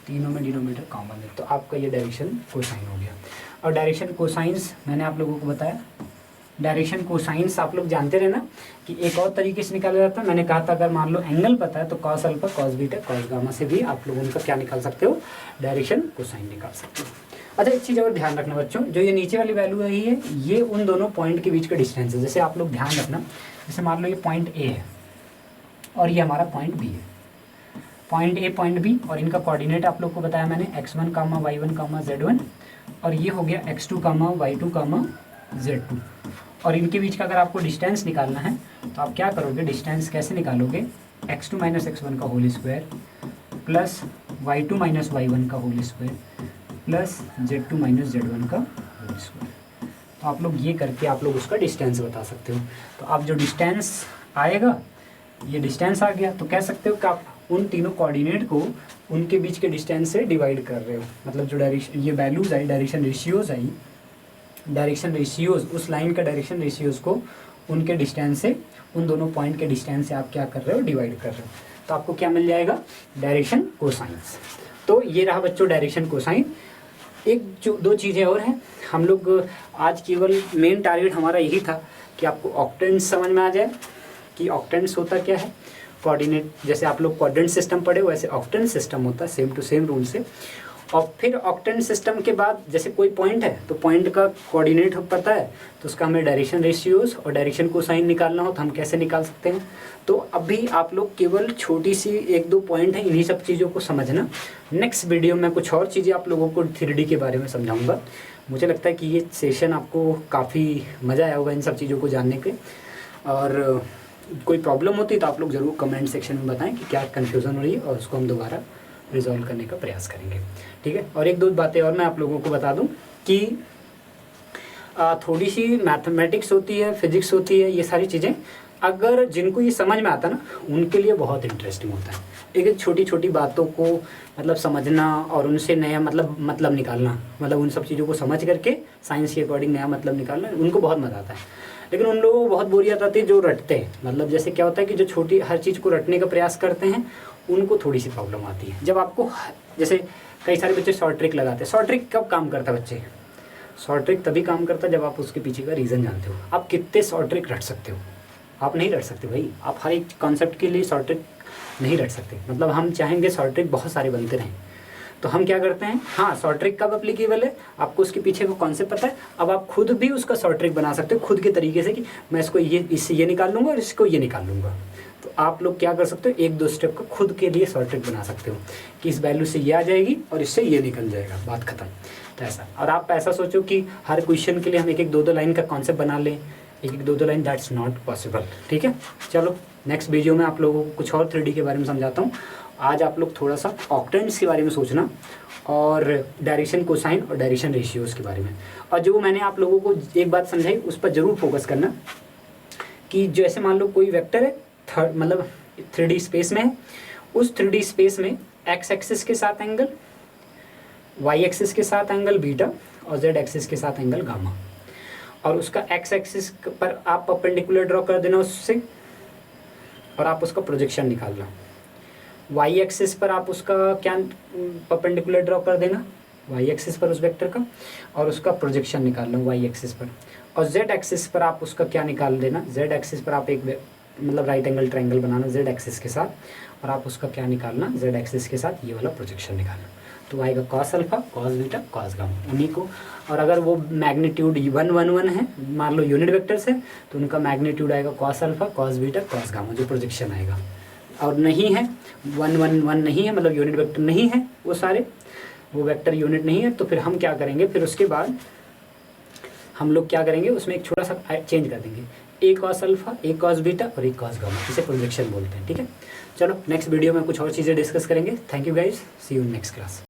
तीनों में डिनोमिनेटर कॉमन है, तो आपका ये डायरेक्शन कोसाइन हो गया। और डायरेक्शन कोसाइंस मैंने आप लोगों को बताया, डायरेक्शन कोसाइंस आप लोग जानते रहे ना कि एक और तरीके से निकाला जाता है। मैंने कहा था अगर मान लो एंगल पता है तो cos alpha, cos beta, cos gamma से भी आप लोग उनका क्या निकाल सकते हो, डायरेक्शन कोसाइन निकाल सकते हो। अच्छा एक चीज़ और ध्यान रखना बच्चों, जो ये नीचे वाली वैल्यू रही है ये उन दोनों पॉइंट के बीच का डिस्टेंस है। जैसे आप लोग ध्यान रखना, जैसे मान लो ये पॉइंट ए है और ये हमारा पॉइंट बी है, पॉइंट ए पॉइंट बी, और इनका कोऑर्डिनेट आप लोग को बताया मैंने x1 कामा y1 कामा z1, और ये हो गया x2 कामा y2 कामा z2। और इनके बीच का अगर आपको डिस्टेंस निकालना है तो आप क्या करोगे, डिस्टेंस कैसे निकालोगे, x2 माइनस x1 का whole square plus y2 minus y1 का whole square plus z2 minus z1 का होल स्क्वायर। तो आप लोग ये करके आप लोग उसका डिस्टेंस बता सकते हो। तो आप जो डिस्टेंस आएगा, ये डिस्टेंस आ गया, तो कह सकते हो कि आप उन तीनों कोऑर्डिनेट को उनके बीच के डिस्टेंस से डिवाइड कर रहे हो। मतलब जो डायरेक्शन ये वैल्यूज आई, डायरेक्शन रेशियोज आई, डायरेक्शन रेशियोज उस लाइन का डायरेक्शन रेशियोज को उनके डिस्टेंस से, उन दोनों पॉइंट के डिस्टेंस से आप क्या कर रहे हो, डिवाइड कर रहे हो। तो आपको क्या मिल जाएगा, डायरेक्शन कोसाइंस। तो ये रहा बच्चों डायरेक्शन कोसाइन। एक जो दो चीज़ें और हैं, हम लोग आज केवल मेन टारगेट हमारा यही था कि आपको ऑक्टेंट्स समझ में आ जाए कि ऑक्टेंट्स होता क्या है, कोऑर्डिनेट, जैसे आप लोग क्वाड्रेंट सिस्टम पढ़े वैसे ऑक्टेंट सिस्टम होता है, सेम टू सेम रूल से। और फिर ऑक्टेंट सिस्टम के बाद जैसे कोई पॉइंट है तो पॉइंट का कोऑर्डिनेट पता है तो उसका हमें डायरेक्शन रेशियोज और डायरेक्शन कोसाइन निकालना हो तो हम कैसे निकाल सकते हैं। तो अभी आप लोग केवल छोटी सी एक दो पॉइंट है, इन्हीं सब चीज़ों को समझना। नेक्स्ट वीडियो में कुछ और चीज़ें आप लोगों को 3D के बारे में समझाऊंगा। मुझे लगता है कि ये सेशन आपको काफ़ी मज़ा आया होगा इन सब चीज़ों को जानने के। और कोई प्रॉब्लम होती है तो आप लोग ज़रूर कमेंट सेक्शन में बताएं कि क्या कन्फ्यूज़न हो रही है, और उसको हम दोबारा रिजॉल्व करने का प्रयास करेंगे, ठीक है। और एक दो बातें और मैं आप लोगों को बता दूं कि थोड़ी सी मैथमेटिक्स होती है, फिजिक्स होती है, ये सारी चीज़ें अगर जिनको ये समझ में आता ना उनके लिए बहुत इंटरेस्टिंग होता है। एक छोटी छोटी बातों को मतलब समझना और उनसे नया मतलब निकालना, मतलब उन सब चीज़ों को समझ करके साइंस के अकॉर्डिंग नया मतलब निकालना, उनको बहुत मज़ा आता है। लेकिन उन लोगों को बहुत बोरियत आती है जो रटते हैं। मतलब जैसे क्या होता है कि जो छोटी हर चीज़ को रटने का प्रयास करते हैं उनको थोड़ी सी प्रॉब्लम आती है। जब आपको जैसे कई सारे बच्चे शॉर्ट ट्रिक लगाते हैं, शॉर्ट ट्रिक कब काम करता है बच्चे, शॉर्ट ट्रिक तभी काम करता है जब आप उसके पीछे का रीज़न जानते हो। आप कितने शॉर्ट ट्रिक रट सकते हो, आप नहीं रट सकते भाई, आप हर एक कॉन्सेप्ट के लिए शॉर्ट ट्रिक नहीं रट सकते। मतलब हम चाहेंगे शॉर्ट ट्रिक बहुत सारे बनते रहें, तो हम क्या करते हैं, हाँ शॉर्ट ट्रिक कब अप्लीकेबल है, आपको उसके पीछे का कॉन्सेप्ट पता है, अब आप खुद भी उसका शॉर्ट ट्रिक बना सकते हो खुद के तरीके से कि मैं इसको इससे ये निकाल लूँगा और इसको ये निकाल लूँगा। तो आप लोग क्या कर सकते हो, एक दो स्टेप को खुद के लिए शॉर्ट ट्रिक बना सकते हो कि इस वैल्यू से ये आ जाएगी और इससे ये निकल जाएगा, बात खत्म। तो ऐसा, और आप ऐसा सोचो कि हर क्वेश्चन के लिए हम एक एक दो दो लाइन का कॉन्सेप्ट बना लें, एक एक दो दो लाइन, दैट्स नॉट पॉसिबल, ठीक है। चलो नेक्स्ट वीडियो में आप लोगों को कुछ और 3D के बारे में समझाता हूँ। आज आप लोग थोड़ा सा ऑक्टेंट्स के बारे में सोचना और डायरेक्शन कोसाइन और डायरेक्शन रेशियोज़ के बारे में। और जो मैंने आप लोगों को एक बात समझाई उस पर ज़रूर फोकस करना कि जैसे मान लो कोई वेक्टर है मतलब 3D स्पेस में है, उस 3D स्पेस में x एक्सिस के साथ एंगल, y एक्सिस के साथ एंगल बीटा और z एक्सिस के साथ एंगल गामा, और उसका x एक्सिस पर आप परपेंडिकुलर ड्रॉ कर देना उससे, और आप उसका प्रोजेक्शन निकालना। y एक्सिस पर आप उसका क्या परपेंडिकुलर ड्रॉ कर देना, y एक्सिस पर उस वेक्टर का, और उसका प्रोजेक्शन निकालना y एक्सिस पर। और z एक्सिस पर आप उसका क्या निकाल देना, z एक्सिस पर आप एक मतलब राइट एंगल ट्रायंगल बनाना z एक्सिस के साथ, और आप उसका क्या निकालना, z एक्सिस के साथ ये वाला प्रोजेक्शन निकालना। तो आएगा cos alpha, cos beta, cos gamma, उन्हीं को। और अगर वो मैग्नीट्यूड 1 1 1 है, मान लो यूनिट वेक्टर्स है, तो उनका मैग्नीट्यूड आएगा cos alpha, cos beta, cos gamma, जो प्रोजेक्शन आएगा। और नहीं है 1 1 1 नहीं है, मतलब यूनिट वेक्टर नहीं है वो सारे, वो वेक्टर यूनिट नहीं है, तो फिर हम क्या करेंगे, फिर उसके बाद हम लोग क्या करेंगे, उसमें एक छोटा सा चेंज कर देंगे, एक कॉस अल्फा, एक कॉस बीटा और एक कॉस गामा, इसे प्रोजेक्शन बोलते हैं, ठीक है। चलो नेक्स्ट वीडियो में कुछ और चीज़ें डिस्कस करेंगे। Thank you guys, see you in next class.